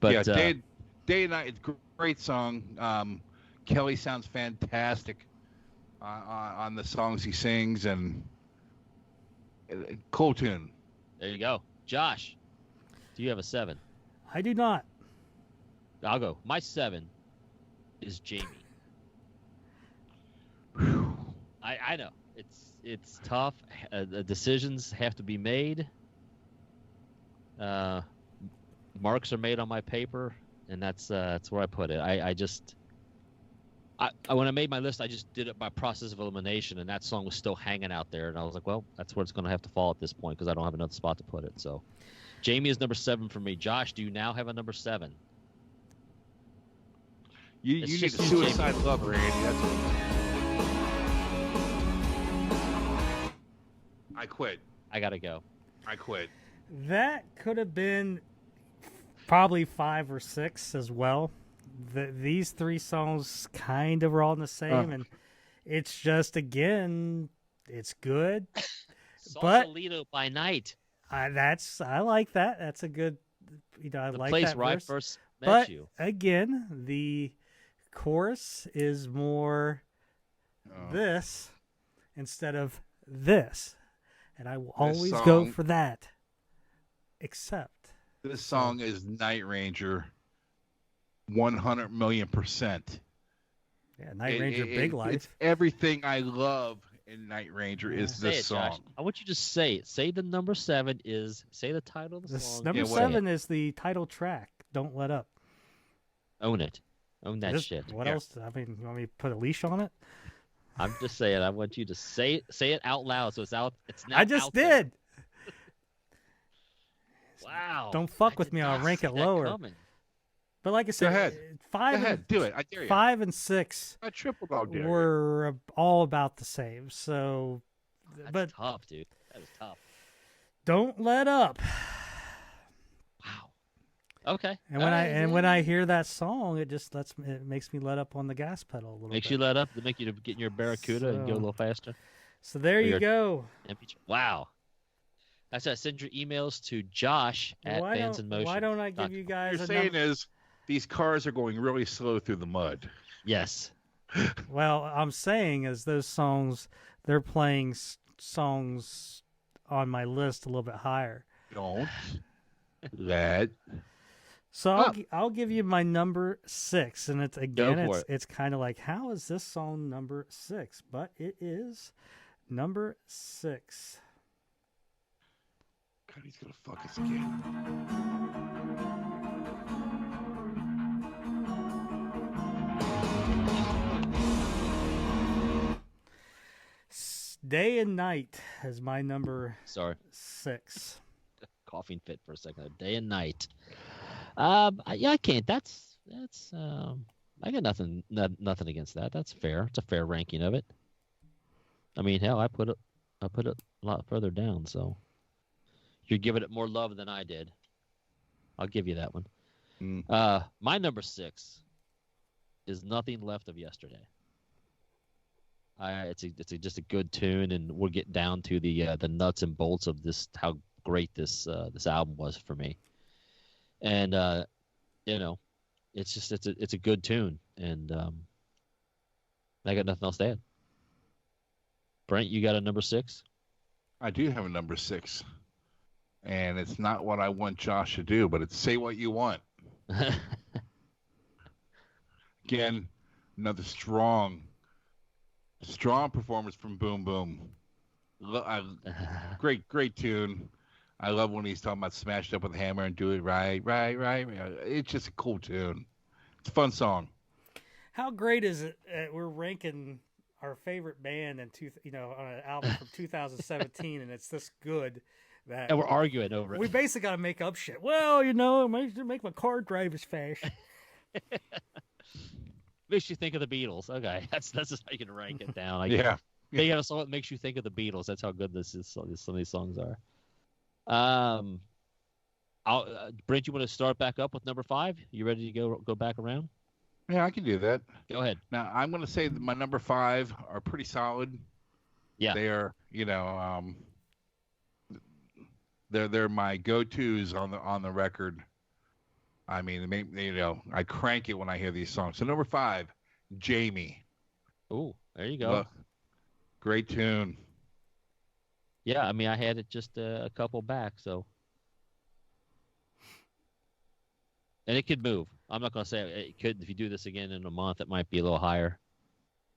But Day and Night, it's a great song. Kelly sounds fantastic on the songs he sings, and cool tune. There you go. Josh, do you have a 7? I do not. I'll go. My 7 is Jamie. I know. It's tough. Decisions have to be made. Marks are made on my paper, and that's where I put it. When I made my list, I just did it by process of elimination, and that song was still hanging out there. And I was like, well, that's where it's going to have to fall at this point because I don't have another spot to put it. So, Jamie is number 7 for me. Josh, do you now have a number 7? You need a suicide lover, Andy. That's what I quit. I got to go. I quit. That could have been probably 5 or 6 as well. These 3 songs kind of are all the same, and it's just, again, it's good. But Sausalito by Night. I like that. That's a good, I The like place that where verse. I first met But you. again, the chorus is more this instead of this, and I will always go for that. Except this song is Night Ranger 100 million%. Yeah, Night Ranger Big Life. It's everything I love in Night Ranger is this song. Josh. I want you to say it. Say the number 7 is. Say the title of the song. Number 7 is the title track. Don't Let Up. Own it. Own that shit. What else? I mean, you want me to put a leash on it? I'm just saying. I want you to say it out loud, so it's out. It's now. I just out did. There. Wow. Don't fuck with me. I'll rank it lower. Coming. But like I said, Go ahead. 5 Go ahead. Do it. I dare you. 5 and 6 I triple dog dare were all about the same. So, That's tough, dude. That is tough. Don't Let Up. Wow. Okay. And when I hear that song, it just makes me let up on the gas pedal a little bit. Makes you let up to make you to get in your Barracuda and go a little faster. So there you go. Wow. I said send your emails to Josh at Fans in Motion. Why don't I give you guys What you're saying is these cars are going really slow through the mud. Yes. Well, I'm saying is those songs, they're playing songs on my list a little bit higher. Don't let. So I'll give you my number 6, and it's kind of like, how is this song number 6? But it is number 6. God, he's gonna fuck us again. Day and Night is my number. Sorry. 6. Coughing fit for a second. Day and Night. I can't. That's I got nothing against that. That's fair. It's a fair ranking of it. I mean, hell, I put it a lot further down. So you're giving it more love than I did. I'll give you that one. My number 6 is Nothing Left of Yesterday. It's just a good tune, and we'll get down to the nuts and bolts of this, how great this album was for me. And it's a good tune, and I got nothing else to add. Brent, you got a number 6? I do have a number 6, and it's not what I want Josh to do, but it's Say What You Want. Again, another strong performance from Boom Boom. Great tune. I love when he's talking about smash it up with a hammer and do it right. It's just a cool tune. It's a fun song. How great is it? We're ranking our favorite band on an album from 2017, and it's this good that and we're arguing over it. We basically got to make up shit. Well, it make my car drive as fast. Makes you think of the Beatles. Okay, that's just how you can rank it down. Yeah. They got a song that makes you think of the Beatles. That's how good this is. Some of these songs are. Brent, you want to start back up with number 5? You ready to go back around? Yeah, I can do that. Go ahead. Now, I'm going to say that my number 5 are pretty solid. Yeah. They are, they're my go-tos on the record. I mean, I crank it when I hear these songs. So number 5, Jamie. Ooh, there you go. Great tune. Yeah, I mean, I had it just a couple back, so. And it could move. I'm not going to say it could. If you do this again in a month, it might be a little higher.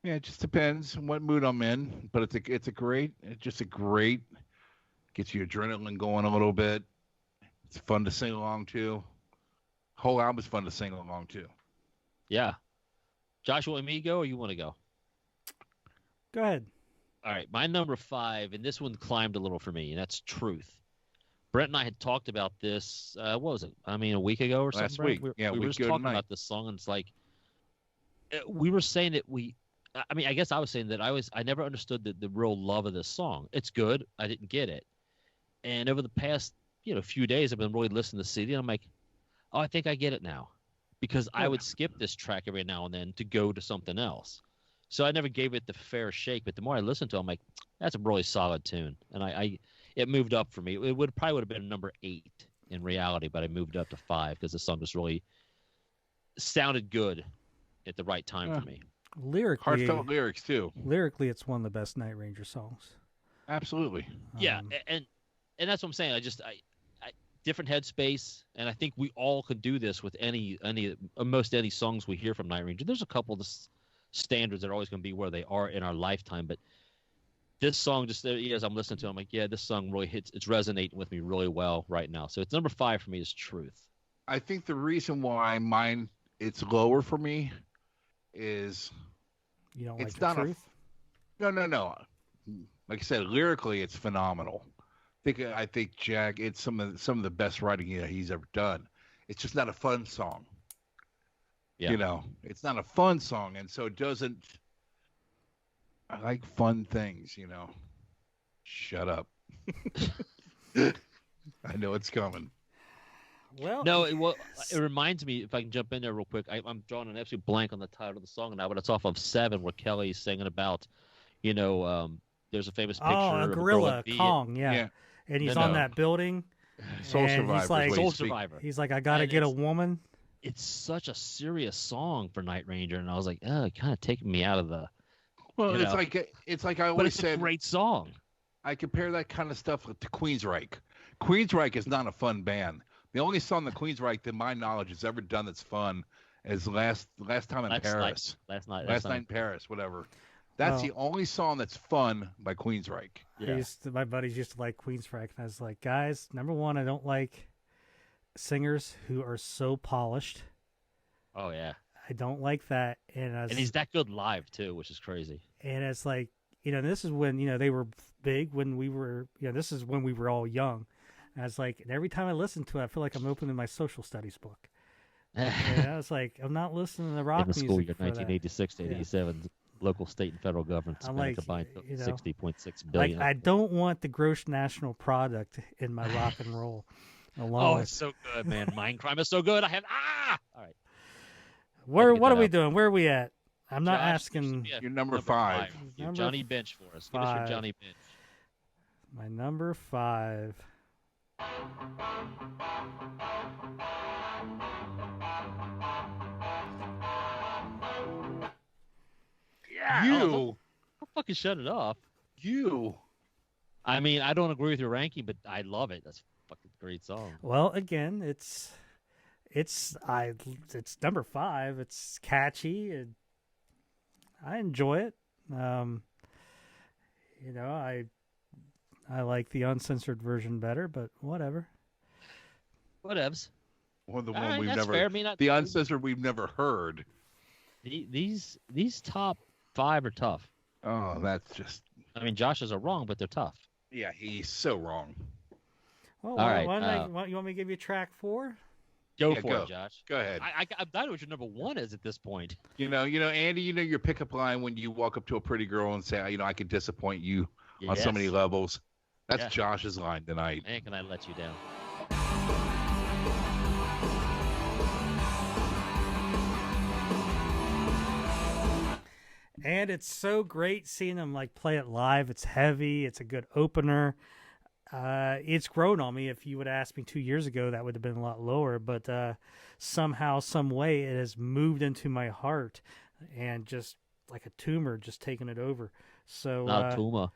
Yeah, it just depends on what mood I'm in. But it's a great, gets your adrenaline going a little bit. It's fun to sing along to. Whole album's fun to sing along to. Yeah. Josh, you want me to go or you want to go? Go ahead. All right, my number 5, and this one climbed a little for me, and that's Truth. Brent and I had talked about this. What was it? I mean, a week ago or something. Last week. We were just talking about this song, and it's like we were saying that I mean, I guess I was saying that I never understood the real love of this song. It's good. I didn't get it, and over the past few days, I've been really listening to the CD, and I'm like, oh, I think I get it now, because I would skip this track every now and then to go to something else. So I never gave it the fair shake, but the more I listened to it, I'm like, that's a really solid tune, and it moved up for me. It probably would have been number 8 in reality, but I moved up to 5 because the song just really sounded good at the right time for me. Lyrically, heartfelt lyrics too. Lyrically, it's one of the best Night Ranger songs. Absolutely. Yeah, and that's what I'm saying. I different headspace, and I think we all could do this with most any songs we hear from Night Ranger. There's a couple of standards that are always going to be where they are in our lifetime, but this song, just as I'm listening to it, I'm like, yeah, this song really it's resonating with me really well right now. So it's number 5 for me is Truth. I think the reason why it's lower for me is you don't it's like the not Truth? No. Like I said, lyrically, it's phenomenal. I think Jack, it's some of the best writing he's ever done. It's just not a fun song. Yeah. It's not a fun song, and so it doesn't. I like fun things, Shut up. I know it's coming. Well, no, it reminds me, if I can jump in there real quick, I'm drawing an absolute blank on the title of the song now, but it's off of 7, where Kelly's singing about, there's a famous picture of a gorilla, gorilla Kong, yeah. And he's on that building. Soul Survivor. He's like, Soul Survivor. He's like, I gotta get a woman. It's such a serious song for Night Ranger, and I was like, oh, it kind of taking me out of the. Well, it's like I always said. It's a great song. I compare that kind of stuff to Queensryche. Queensryche is not a fun band. The only song that Queensryche, to my knowledge, has ever done that's fun is Last Time in Paris. Last Night in Paris, whatever. That's the only song that's fun by Queensryche. Yeah. My buddies used to like Queensryche, and I was like, guys, number one, I don't like singers who are so polished. Oh yeah. I don't like that, and he's that good live too, which is crazy. And it's like, this is when they were big, when we were, this is when we were all young. And I was like, and every time I listen to it, I feel like I'm opening my social studies book. I was like, I'm not listening to the rock music. In the school year 1986 to 87, local, state, and federal governments spent a combined $60.6 billion. Like, I don't want the gross national product in my rock and roll. It's so good, man. Mindcrime is so good. All right. What are we doing? Where are we at? I'm not Josh, asking. You're number 5. Johnny Bench for us. Give us your Johnny Bench. My number 5. Yeah. Don't fucking shut it off. I mean, I don't agree with your ranking, but I love it. That's a fucking great song. Well, again, it's number 5. It's catchy. I enjoy it. I like the uncensored version better, but whatever. Whatevs. Well, the one we've that's never, fair. I mean, the uncensored we've never heard. These top 5 are tough. Oh, that's just. I mean, Josh's are wrong, but they're tough. Yeah, he's so wrong. Well, all right. You want me to give you track 4? Go for it, Josh. Go ahead. I'm dying what your number 1 is at this point. Andy, your pickup line when you walk up to a pretty girl and say, I could disappoint you on so many levels. That's Josh's line tonight. Man, can I let you down? And it's so great seeing them play it live. It's heavy. It's a good opener. It's grown on me. If you would ask me 2 years ago, that would have been a lot lower. But somehow, some way, it has moved into my heart, and just like a tumor, just taking it over. So not a tumor.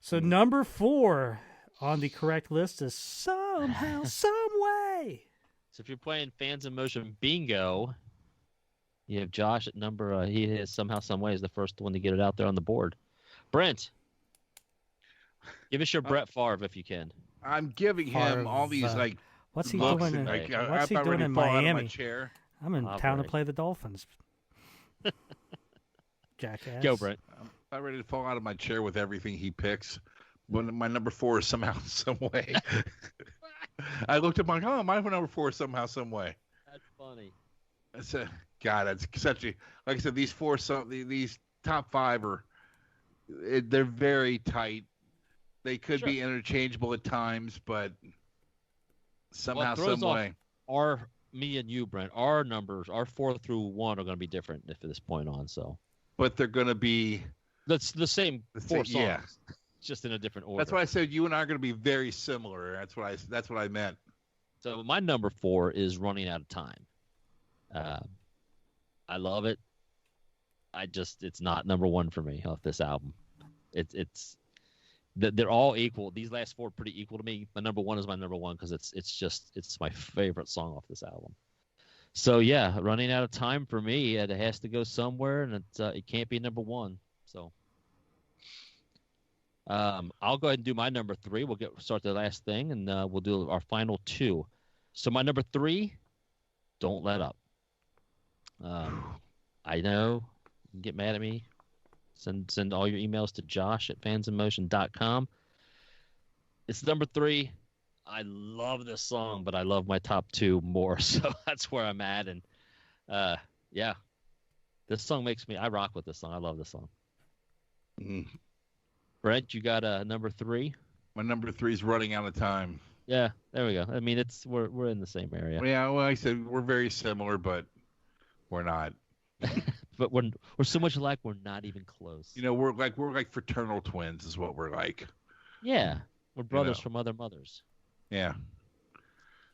So number 4 on the correct list is Somehow, Some Way. So if you're playing Fans in Motion Bingo, you have Josh at number. He is Somehow, Some Way is the first one to get it out there on the board. Brent. Give us your Brett Favre if you can. I'm giving him all these what's he looks doing? And, What's he doing in Miami? Chair. I'm in town to play the Dolphins. Jackass. Go, Brent. I'm about ready to fall out of my chair with everything he picks. When my number 4 is somehow, some way. I looked up, like, oh, my number 4 is somehow, some way. That's funny. That's that's such a, like I said, these top 5 are, they're very tight. They could be interchangeable at times, but somehow, some way. Me and you, Brent, our numbers, our 4 through 1 are going to be different from this point on. So, but they're going to be. That's the same 4 songs. Yeah. Just in a different order. That's why I said you and I are going to be very similar. That's what I meant. So my number 4 is Running Out of Time. I love it. It's not number 1 for me off this album. They're all equal. These last 4 are pretty equal to me. My number 1 is my number 1 because it's my favorite song off this album. So yeah, Running Out of Time for me, it has to go somewhere, and it can't be number 1. So. I'll go ahead and do my number 3. We'll start the last thing, and we'll do our final 2. So my number 3, Don't Let Up. I know you can get mad at me. Send all your emails to josh@fansinmotion.com. It's number 3. I love this song, but I love my top 2 more, so that's where I'm at. And yeah, this song I rock with this song. I love this song. Mm. Brent, you got a number 3? My number 3 is Running Out of Time. Yeah, there we go. I mean, we're in the same area. Yeah, well, I said we're very similar, but we're not. But we're so much alike, we're not even close. You know, we're like fraternal twins, is what we're like. Yeah, we're brothers from other mothers. Yeah.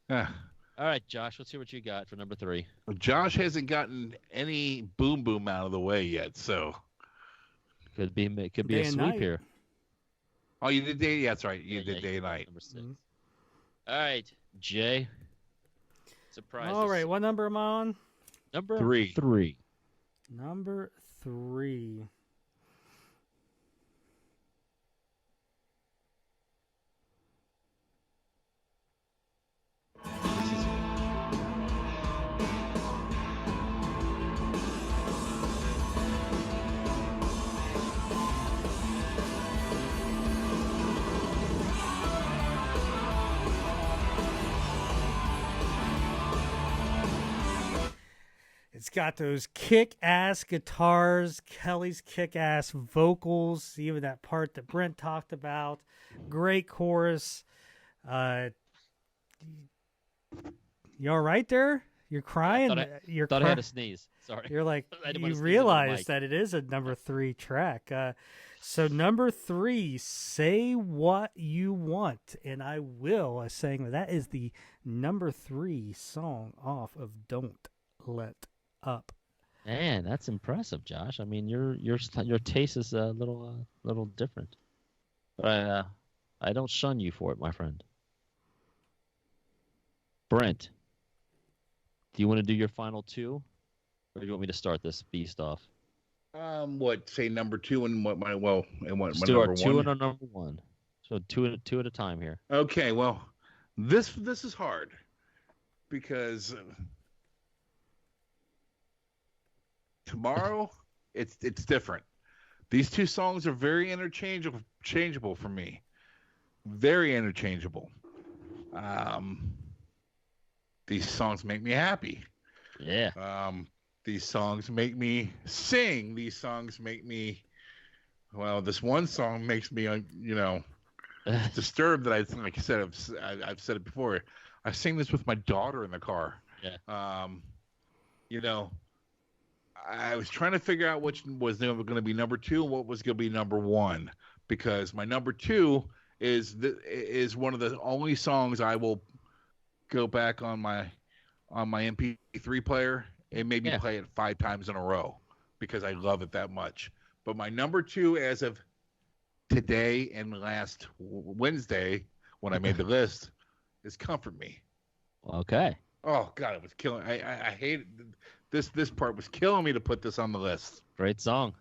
All right, Josh, let's hear what you got for number 3. Well, Josh hasn't gotten any boom boom out of the way yet, so could be a sweep here. Oh, you did day? Yeah, that's right. You did day and night. Number 6. Mm-hmm. All right, Jay. Surprise. All right, what number am I on? Number 3. Number 3. It's got those kick-ass guitars, Kelly's kick-ass vocals, even that part that Brent talked about. Great chorus. You all right there? You're crying? I thought I had a sneeze. Sorry. You're like, you realize that it is a number 3 track. So number 3, Say What You Want, and I Will. I was saying that is the number 3 song off of Don't Let Up. Man, that's impressive, Josh. I mean, your taste is a little different, but I don't shun you for it, my friend. Brent, do you want to do your final 2, or do you want me to start this beast off? What, say number 2 and what my Let's do our 2 and our number 1. So two at a time here. Okay, well, this is hard because tomorrow it's different. These 2 songs are very interchangeable for me. Very interchangeable. These songs make me happy. Yeah. These songs make me sing. These songs make me, well, this one song makes me, disturbed that like I said, I've said it before. I sing this with my daughter in the car. Yeah. I was trying to figure out which was going to be number 2 and what was going to be number 1, because my number 2 is one of the only songs I will go back on my MP3 player and maybe play it 5 times in a row because I love it that much. But my number 2 as of today and last Wednesday when I made the list is Comfort Me. Okay. Oh God, it was killing. I hate this. This part was killing me to put this on the list. Great song.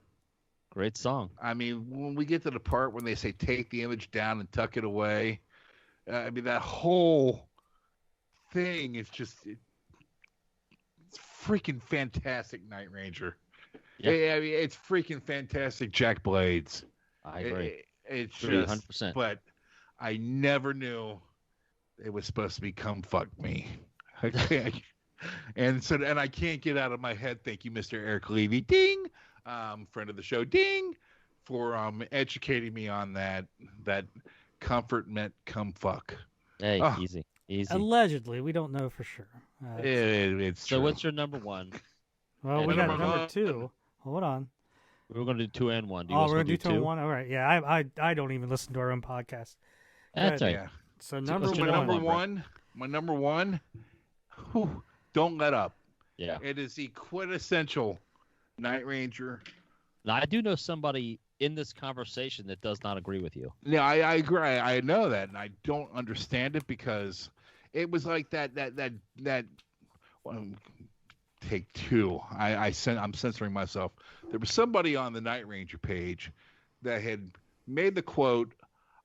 I mean, when we get to the part when they say take the image down and tuck it away, I mean that whole thing is just it's freaking fantastic. Night Ranger. Yeah. I mean, it's freaking fantastic, Jack Blades. I agree. It's Agree, just, 100%. but I never knew it was supposed to be "Come Fuck Me." And I can't get out of my head. Thank you, Mr. Eric Levy, ding, friend of the show, ding, for educating me on that. That comfort meant "come fuck." Hey, Oh. easy. Allegedly, we don't know for sure. It's So true. what's your number one? Well, And we got number number one. 2. Hold on. We're going to do 2 and 1. Do you Oh, want we're to gonna do 2 and two? 1. All right. Yeah, I don't even listen to our own podcast. That's Good. right. Yeah. So what's number your one. My number one. Don't Let Up. Yeah. It is the quintessential Night Ranger. Now, I do know somebody in this conversation that does not agree with you. Yeah, I agree. I know that, and I don't understand it because it was like that. Well, take 2. I'm censoring myself. There was somebody on the Night Ranger page that had made the quote,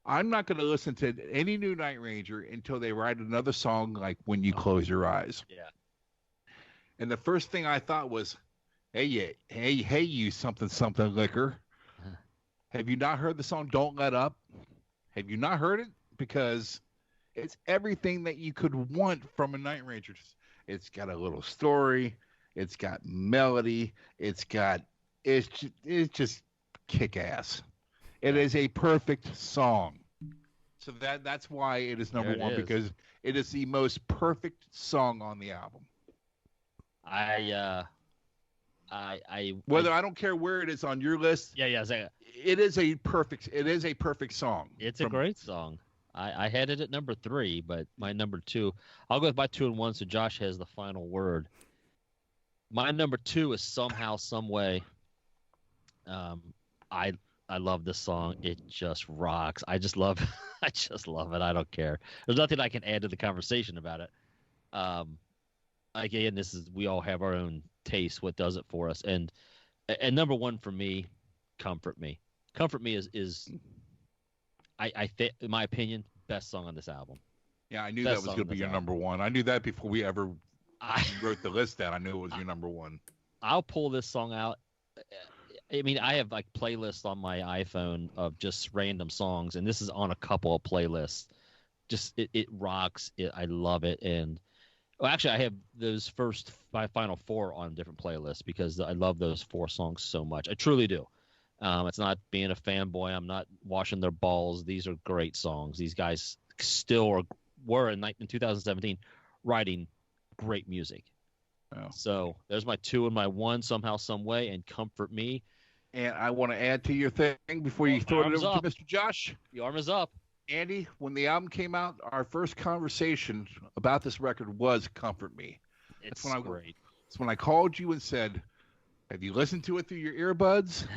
"I'm not going to listen to any new Night Ranger until they write another song like When You Close Your Eyes." Yeah. And the first thing I thought was, hey, you something liquor. Have you not heard the song "Don't Let Up"? Have you not heard it? Because it's everything that you could want from a Night Ranger. It's got a little story. It's got melody. It's just kick ass. It is a perfect song. So that's why it is number one, because it is the most perfect song on the album. I don't care where it is on your list. Yeah. It is a perfect song. It's a great song. I had it at number 3, but my number 2. I'll go with my 2 and 1, so Josh has the final word. My number 2 is Somehow, Some Way. I love this song. It just rocks. I just love it. I don't care. There's nothing I can add to the conversation about it. Again, we all have our own taste. What does it for us? And number 1 for me, Comfort Me. Comfort Me is I think, in my opinion, best song on this album. Yeah, I knew Best that was going to be your number 1. I knew that before we ever wrote the list down. I knew it was your number 1. I'll pull this song out. I mean, I have like playlists on my iPhone of just random songs, and this is on a couple of playlists. Just it rocks. I love it. And actually, I have those my final 4 on different playlists because I love those 4 songs so much. I truly do. It's not being a fanboy. I'm not washing their balls. These are great songs. These guys still were in 2017 writing great music. Wow. So there's my 2 and my 1, Somehow, Some Way, and Comfort Me. And I want to add to your thing before you throw it over to Mr. Josh. The arm is up. Andy, when the album came out, our first conversation about this record was Comfort Me. It's great. It's when I called you and said, have you listened to it through your earbuds?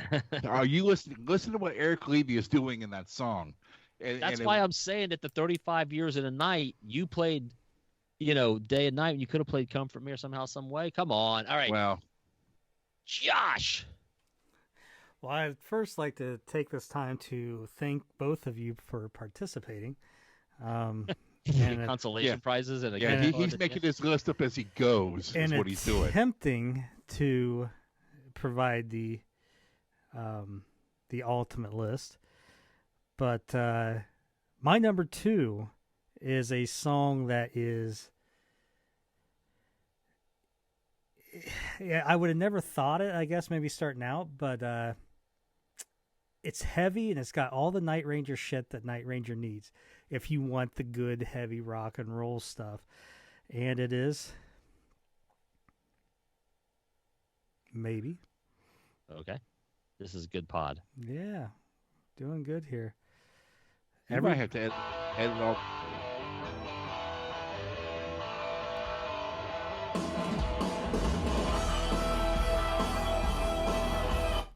Are you listening? Listen to what Eric Levy is doing in that song. That's why I'm saying that the 35 Years in a Night, you played, day and night, and you could have played Comfort Me or Somehow, Some Way. Come on. All right. Well, Josh. Well, I'd first like to take this time to thank both of you for participating. And consolation prizes. He's making his list up as he goes. And is what he's doing. Attempting to provide the ultimate list. But my number 2 is a song that is... Yeah, I would have never thought it, I guess, maybe starting out, but it's heavy and it's got all the Night Ranger shit that Night Ranger needs if you want the good, heavy rock and roll stuff. And it is... Maybe. Okay. This is a good pod. Yeah. Doing good here. You might have to edit it all.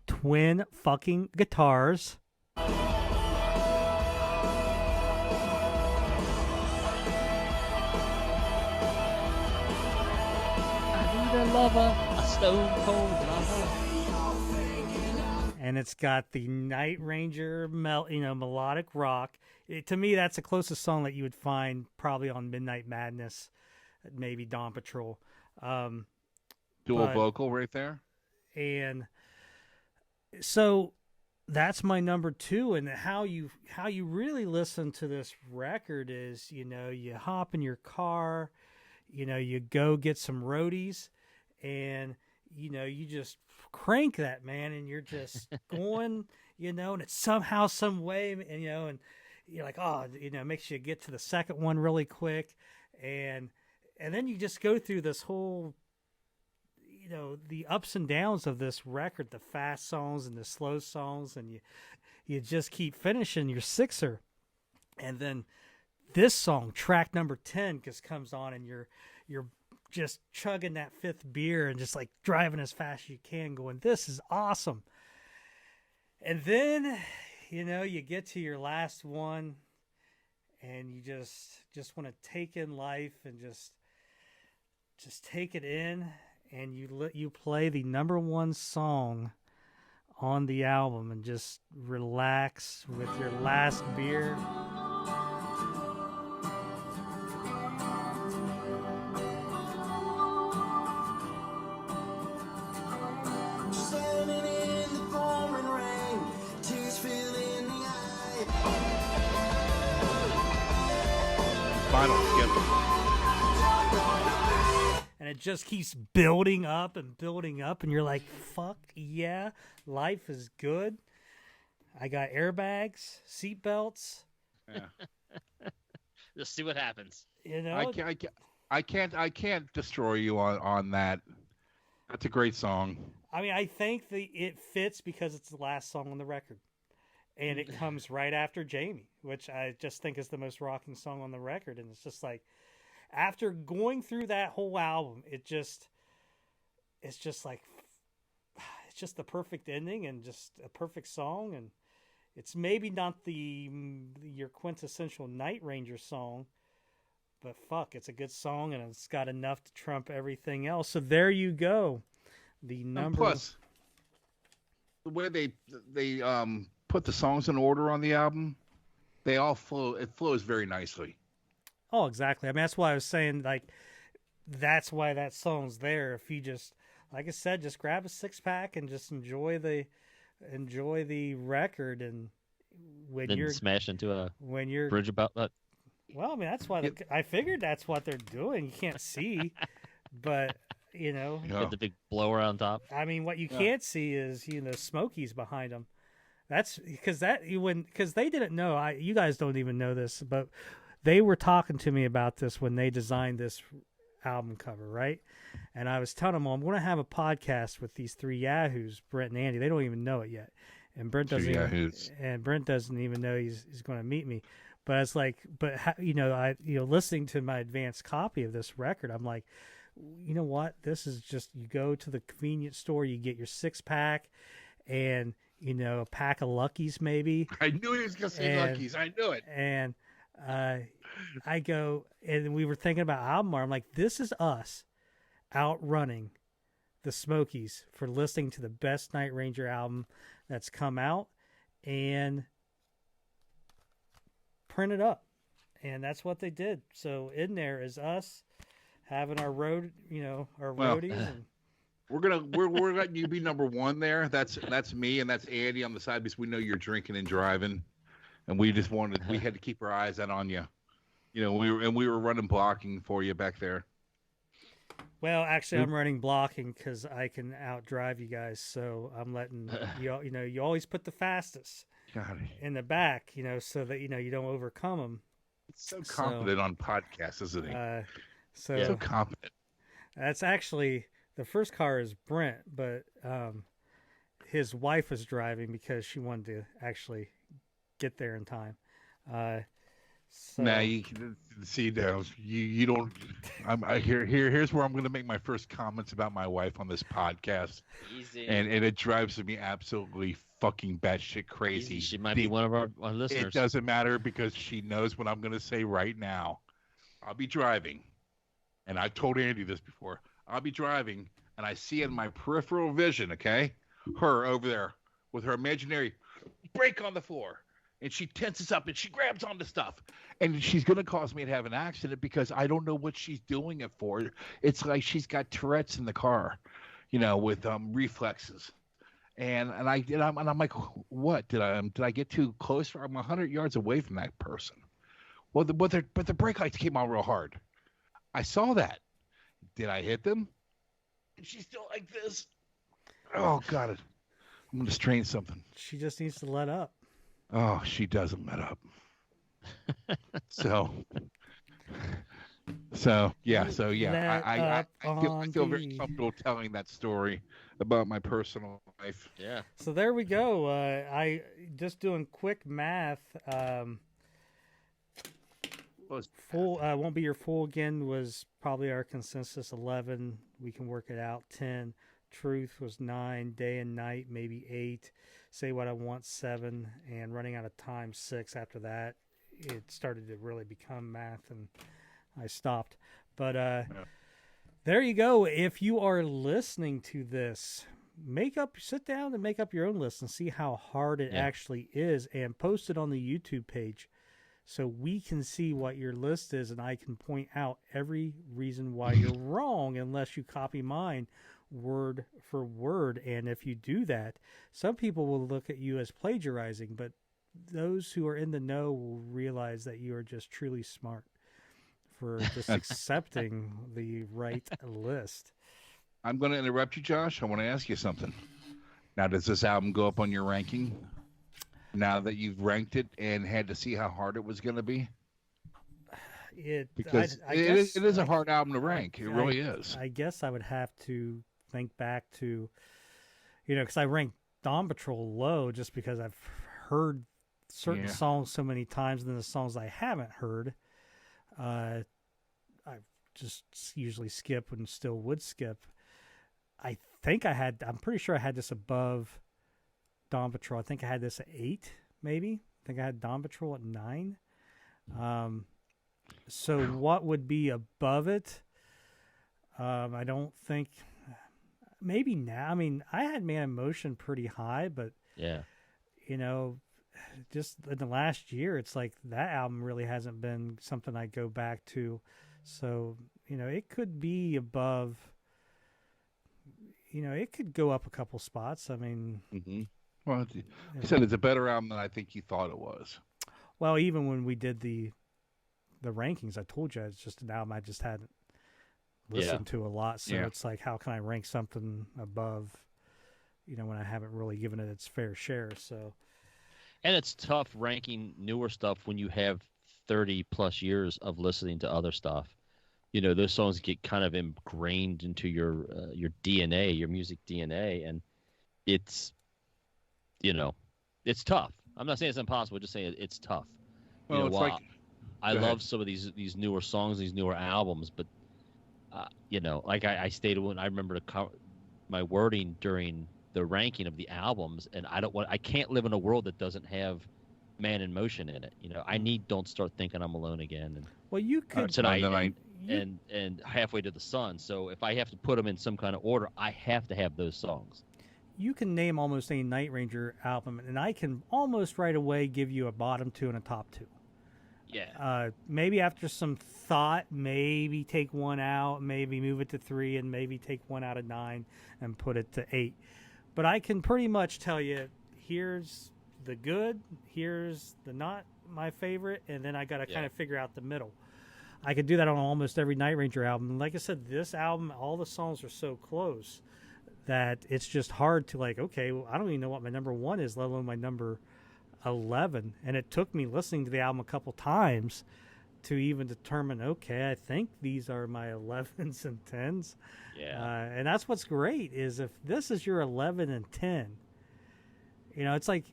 Twin fucking guitars. I need a lover, a stone cold lover. And it's got the Night Ranger melodic rock. To me, that's the closest song that you would find probably on Midnight Madness, maybe Dawn Patrol. Dual vocal right there. And So that's my number two. And how you really listen to this record is, you hop in your car, you go get some roadies, and you just crank that, man, and you're just going, and it's somehow, some way, and you're like, oh, it makes you get to the second one really quick, and then you just go through this whole, the ups and downs of this record, the fast songs and the slow songs, and you just keep finishing your sixer, and then this song, track number 10, just comes on, and you're just chugging that fifth beer and just like driving as fast as you can, going, this is awesome. And then, you get to your last one, and you just want to take in life and just take it in, and you play the number one song on the album and just relax with your last beer. And it just keeps building up, and you're like, fuck yeah, life is good. I got airbags, seat belts. Yeah. Just see what happens. I can't destroy you on that. That's a great song. I mean, I think it fits because it's the last song on the record, and it comes right after Jamie, which I just think is the most rocking song on the record. And it's just like, after going through that whole album, it's just the perfect ending and just a perfect song. And it's maybe not your quintessential Night Ranger song, but fuck, it's a good song, and it's got enough to trump everything else. So there you go. The number. Plus, the way they put the songs in order on the album, they all flow. It flows very nicely. Oh, exactly. I mean, that's why I was saying, like, that's why that song's there. If you just, like I said, just grab a 6-pack and just enjoy the record, and when then you're smash into a bridge about that. Well, I mean, that's why I figured that's what they're doing. You can't see, but with the big blower on top. I mean, what you can't see is Smokies behind them. That's because they didn't know. You guys don't even know this, but they were talking to me about this when they designed this album cover, right? And I was telling them, well, I'm going to have a podcast with these three yahoos, Brent and Andy. They don't even know it yet, and Brent doesn't even know he's going to meet me. But it's like, listening to my advanced copy of this record, I'm like, you know what? This is just, you go to the convenience store, you get your 6-pack, and a pack of Luckies maybe. I knew he was going to say Luckies. I knew it. And I go, and we were thinking about album art. I'm like, this is us outrunning the Smokies for listening to the best Night Ranger album that's come out, and print it up. And that's what they did. So in there is us having our roadies. And we're letting you be number one there. That's me, and that's Andy on the side, because we know you're drinking and driving. And we had to keep our eyes out on you. We were running blocking for you back there. Well, actually, I'm running blocking because I can outdrive you guys. So I'm letting you always put the fastest in the back, so that you don't overcome them. It's so confident on podcasts, isn't he? So confident. That's actually, the first car is Brent, but his wife was driving because she wanted to actually get there in time. Now you can see now you don't. Here's where I'm going to make my first comments about my wife on this podcast. Easy. And it drives me absolutely fucking batshit crazy. Easy. She might be one of our listeners. It doesn't matter, because she knows what I'm going to say right now. I'll be driving, and I've told Andy this before. I'll be driving, and I see in my peripheral vision, okay, her over there with her imaginary brake on the floor. And she tenses up and she grabs onto stuff. And she's going to cause me to have an accident because I don't know what she's doing it for. It's like she's got Tourette's in the car, with reflexes. I'm like, what did I get too close? I'm 100 yards away from that person. Well, the brake lights came on real hard. I saw that. Did I hit them? And she's still like this. Oh God, I'm gonna strain something. She just needs to let up. Oh, she doesn't let up. So yeah. I feel very comfortable telling that story about my personal life. Yeah. So there we go. I just doing quick math. Full won't be your full again was probably our consensus 11. We can work it out. 10. Truth was 9. Day and night maybe 8. Say what I want 7. And running out of time 6. After that, it started to really become math, and I stopped. But there you go. If you are listening to this, sit down and make up your own list and see how hard it actually is, and post it on the YouTube page, so we can see what your list is, and I can point out every reason why you're wrong unless you copy mine word for word. And if you do that, some people will look at you as plagiarizing, but those who are in the know will realize that you are just truly smart for just accepting the right list. I'm going to interrupt you, Josh. I want to ask you something. Now, does this album go up on your ranking? Now that you've ranked it and had to see how hard it was going to be? Because it is a hard album to rank. It really is. I guess I would have to think back to, because I ranked Dawn Patrol low just because I've heard certain songs so many times, and then the songs I haven't heard, I just usually skip and still would skip. I'm pretty sure I had this above Dawn Patrol. I think I had this at 8, maybe. I think I had Dawn Patrol at 9. So what would be above it? I don't think. Maybe now. I mean, I had Man in Motion pretty high, but just in the last year, it's like that album really hasn't been something I go back to. So it could be above. It could go up a couple spots. I mean. Mm-hmm. Well, you said it's a better album than I think you thought it was. Well, even when we did the rankings, I told you it's just an album I just hadn't listened to a lot. So it's like, how can I rank something above, when I haven't really given it its fair share? So, and it's tough ranking newer stuff when you have 30 plus years of listening to other stuff. Those songs get kind of ingrained into your DNA, your music DNA, and it's tough. I'm not saying it's impossible, just saying it's tough. Well, it's like, I love some of these newer songs, these newer albums, but like I stated when I remember my wording during the ranking of the albums, and I can't live in a world that doesn't have Man in Motion in it. I need Don't Start Thinking I'm Alone Again. And, well, you could tonight and Halfway to the Sun. So if I have to put them in some kind of order, I have to have those songs. You can name almost any Night Ranger album, and I can almost right away give you a bottom 2 and a top 2. Yeah. Maybe after some thought, maybe take one out, maybe move it to 3, and maybe take one out of 9 and put it to 8. But I can pretty much tell you, here's the good, here's the not my favorite, and then I got to kind of figure out the middle. I could do that on almost every Night Ranger album. Like I said, this album, all the songs are so close that it's just hard to okay, well, I don't even know what my number 1 is, let alone my number 11. And it took me listening to the album a couple times to even determine, okay, I think these are my 11s and 10s. Yeah. And that's what's great is if this is your 11 and 10, it's like,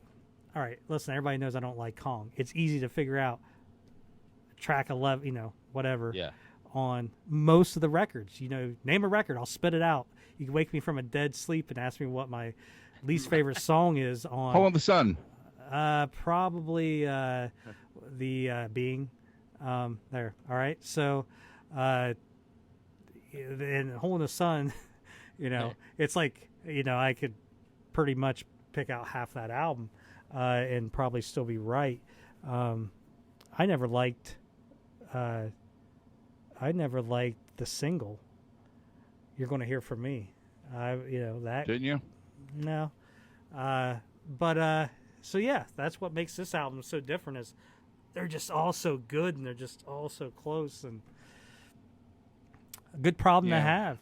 all right, listen, everybody knows I don't like Kong. It's easy to figure out track 11, whatever, on most of the records. Name a record, I'll spit it out. You can wake me from a dead sleep and ask me what my least favorite song is on Hole in the Sun. Probably the Being. There. All right. So, in Hole in the Sun, it's like, I could pretty much pick out half that album and probably still be right. I never liked the single You're Going to Hear From Me. That didn't you? No. So yeah, that's what makes this album so different. Is they're just all so good and they're just all so close, and a good problem to have.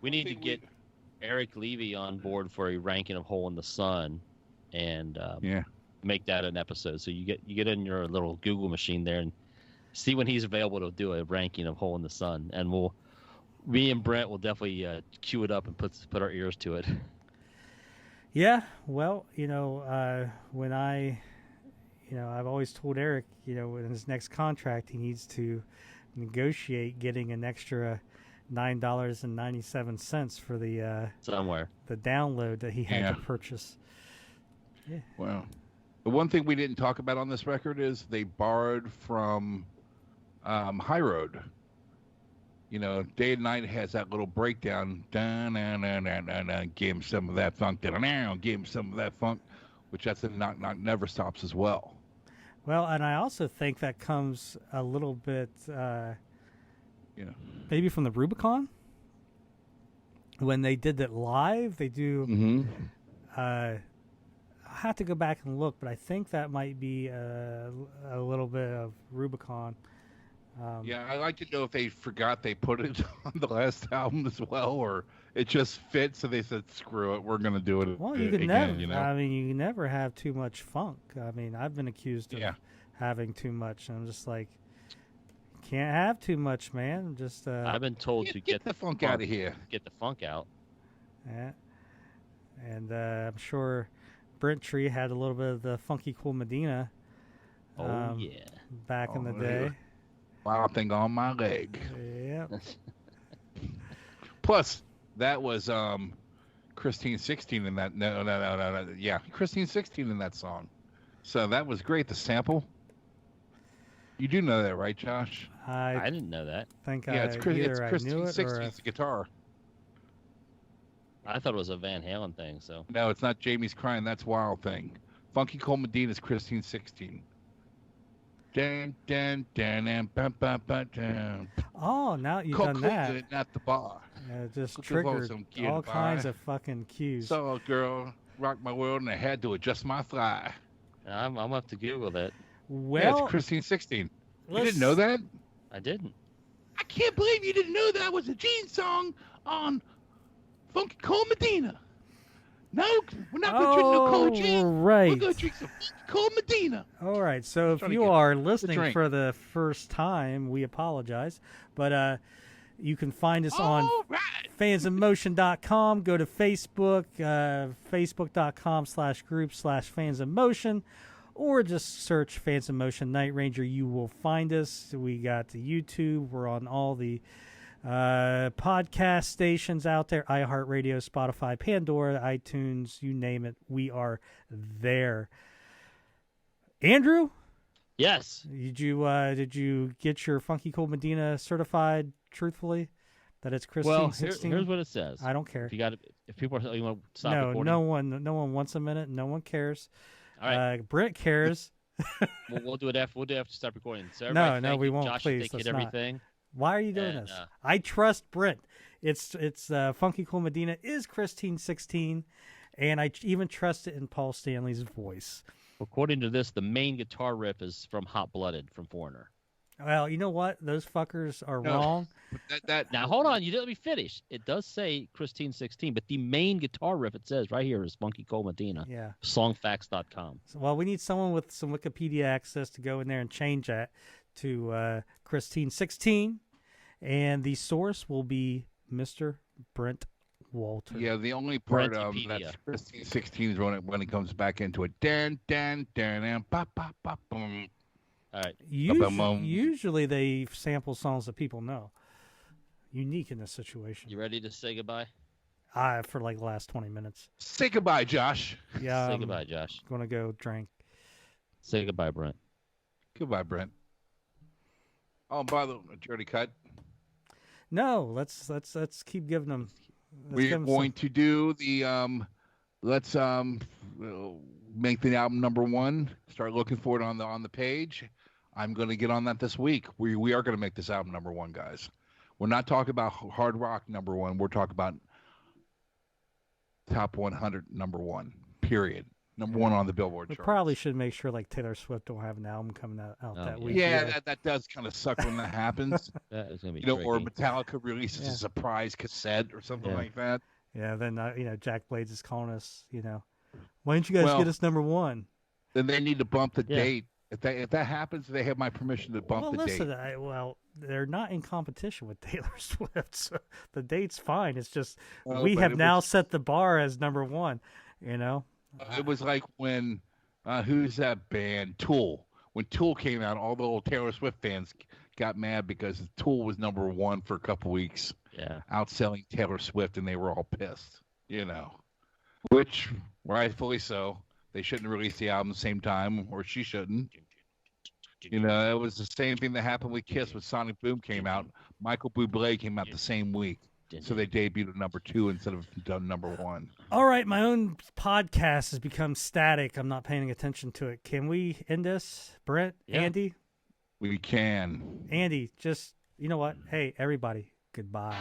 We need to get Eric Levy on board for a ranking of Hole in the Sun, and make that an episode. So you get in your little Google machine there and see when he's available to do a ranking of Hole in the Sun, and me and Brent will definitely cue it up and put our ears to it. Yeah, well, when I've always told Eric, in his next contract, he needs to negotiate getting an extra $9.97 for the somewhere the download that he had to purchase. Yeah. Wow. The one thing we didn't talk about on this record is they borrowed from High Road. Day and Night has that little breakdown. Gave him some of that funk. Gave him some of that funk, which that's in Knock Knock Never Stops as well. Well, and I also think that comes a little bit, maybe from the Rubicon. When they did that live, they do. Mm-hmm. I have to go back and look, but I think that might be a little bit of Rubicon. I'd like to know if they forgot they put it on the last album as well, or it just fits, so they said, "Screw it, we're going to do it." Well, you can never. I mean, you can never have too much funk. I mean, I've been accused of having too much, and I'm just like, can't have too much, man. Just I've been told to get the funk out of here. Get the funk out. Yeah, and I'm sure Brent Tree had a little bit of the Funky Cool Medina. Back in the day. Wild thing on my leg. Yeah. Plus, that was Christine 16 in that. No. Yeah, Christine 16 in that song. So that was great. The sample. You do know that, right, Josh? I didn't know that. It's Christine 16's guitar. I thought it was a Van Halen thing. So no, it's not. Jamie's Crying. That's Wild Thing. Funky Cold Medina's Christine 16. Dun, dun, dun, dun, bum, bum, bum, dun. Oh, now you've done that. At the bar. Just triggered all kinds of fucking cues. Saw a girl rock my world, and I had to adjust my fly. I'm gonna have to Google that. Well, it's Christine 16. You didn't know that? I didn't. I can't believe you didn't know that was a Gene song on Funky Cold Medina. No, we're not going to drink no cold gin. Right. We're going to drink some cold Medina. All right. So if you are listening for the first time, we apologize. But you can find us on fansinmotion.com. Go to Facebook, facebook.com/group/fansinmotion, or just search Fans in Motion Night Ranger. You will find us. We got the YouTube. We're on all the podcast stations out there, iHeartRadio, Spotify, Pandora, iTunes, you name it, we are there. Andrew? Yes. Did you get your Funky Cold Medina certified truthfully that it's Christine 16? Here's what it says. I don't care. If people are, you want to stop recording? No one wants a minute. No one cares. All right. Brent cares. we'll do it after. We'll do it after stop recording. So no, we won't. Josh, please, hit everything. Why are you doing this? I trust Brent. It's Funky Cool Medina is Christine 16, and I even trust it in Paul Stanley's voice. According to this, the main guitar riff is from Hot Blooded from Foreigner. Well, you know what? Those fuckers are wrong. Now, hold on. You didn't let me finish. It does say Christine 16, but the main guitar riff, it says right here, is Funky Cold Medina. Yeah. Songfacts.com. Well, we need someone with some Wikipedia access to go in there and change that to Christine 16, and the source will be Mr. Brent Walter. Yeah, the only part of that Christine 16 is when it comes back into it. Dan, dan, dan, dan, bop, bop, bop, boom. All right. Usually they sample songs that people know. Unique in this situation. You ready to say goodbye? For like the last 20 minutes. Say goodbye, Josh. Yeah. Say goodbye, Josh. Gonna go drink. Say goodbye, Brent. Goodbye, Brent. Oh, by the way, Jody cut. No, let's keep giving them. We're going to do the let's make the album #1. Start looking for it on the page. I'm going to get on that this week. We are going to make this album #1, guys. We're not talking about hard rock #1. We're talking about top 100 #1. Period. Number one on the Billboard We charts. probably should make sure like Taylor Swift don't have an album coming out that week. Yeah, that does kind of suck when that happens. That is gonna be or tricky. Metallica releases a surprise cassette or something like that. Yeah, then Jack Blades is calling us. Why didn't you guys get us number one? Then they need to bump the date. If that happens, they have my permission to bump the date. They're not in competition with Taylor Swift, so the date's fine. It's just we have now set the bar as number one. It was like when who's that band? Tool. When Tool came out, all the old Taylor Swift fans got mad because Tool was number one for a couple weeks. Yeah. Outselling Taylor Swift, and they were all pissed. Which rightfully so. They shouldn't release the album the same time, or she shouldn't. It was the same thing that happened with Kiss when Sonic Boom came out. Michael Bublé came out the same week. So they debuted at number 2 instead of done number 1. All right, my own podcast has become static. I'm not paying attention to it. Can we end this, Brent? Yeah. Andy? We can. Andy, just, you know what? Hey, everybody, goodbye.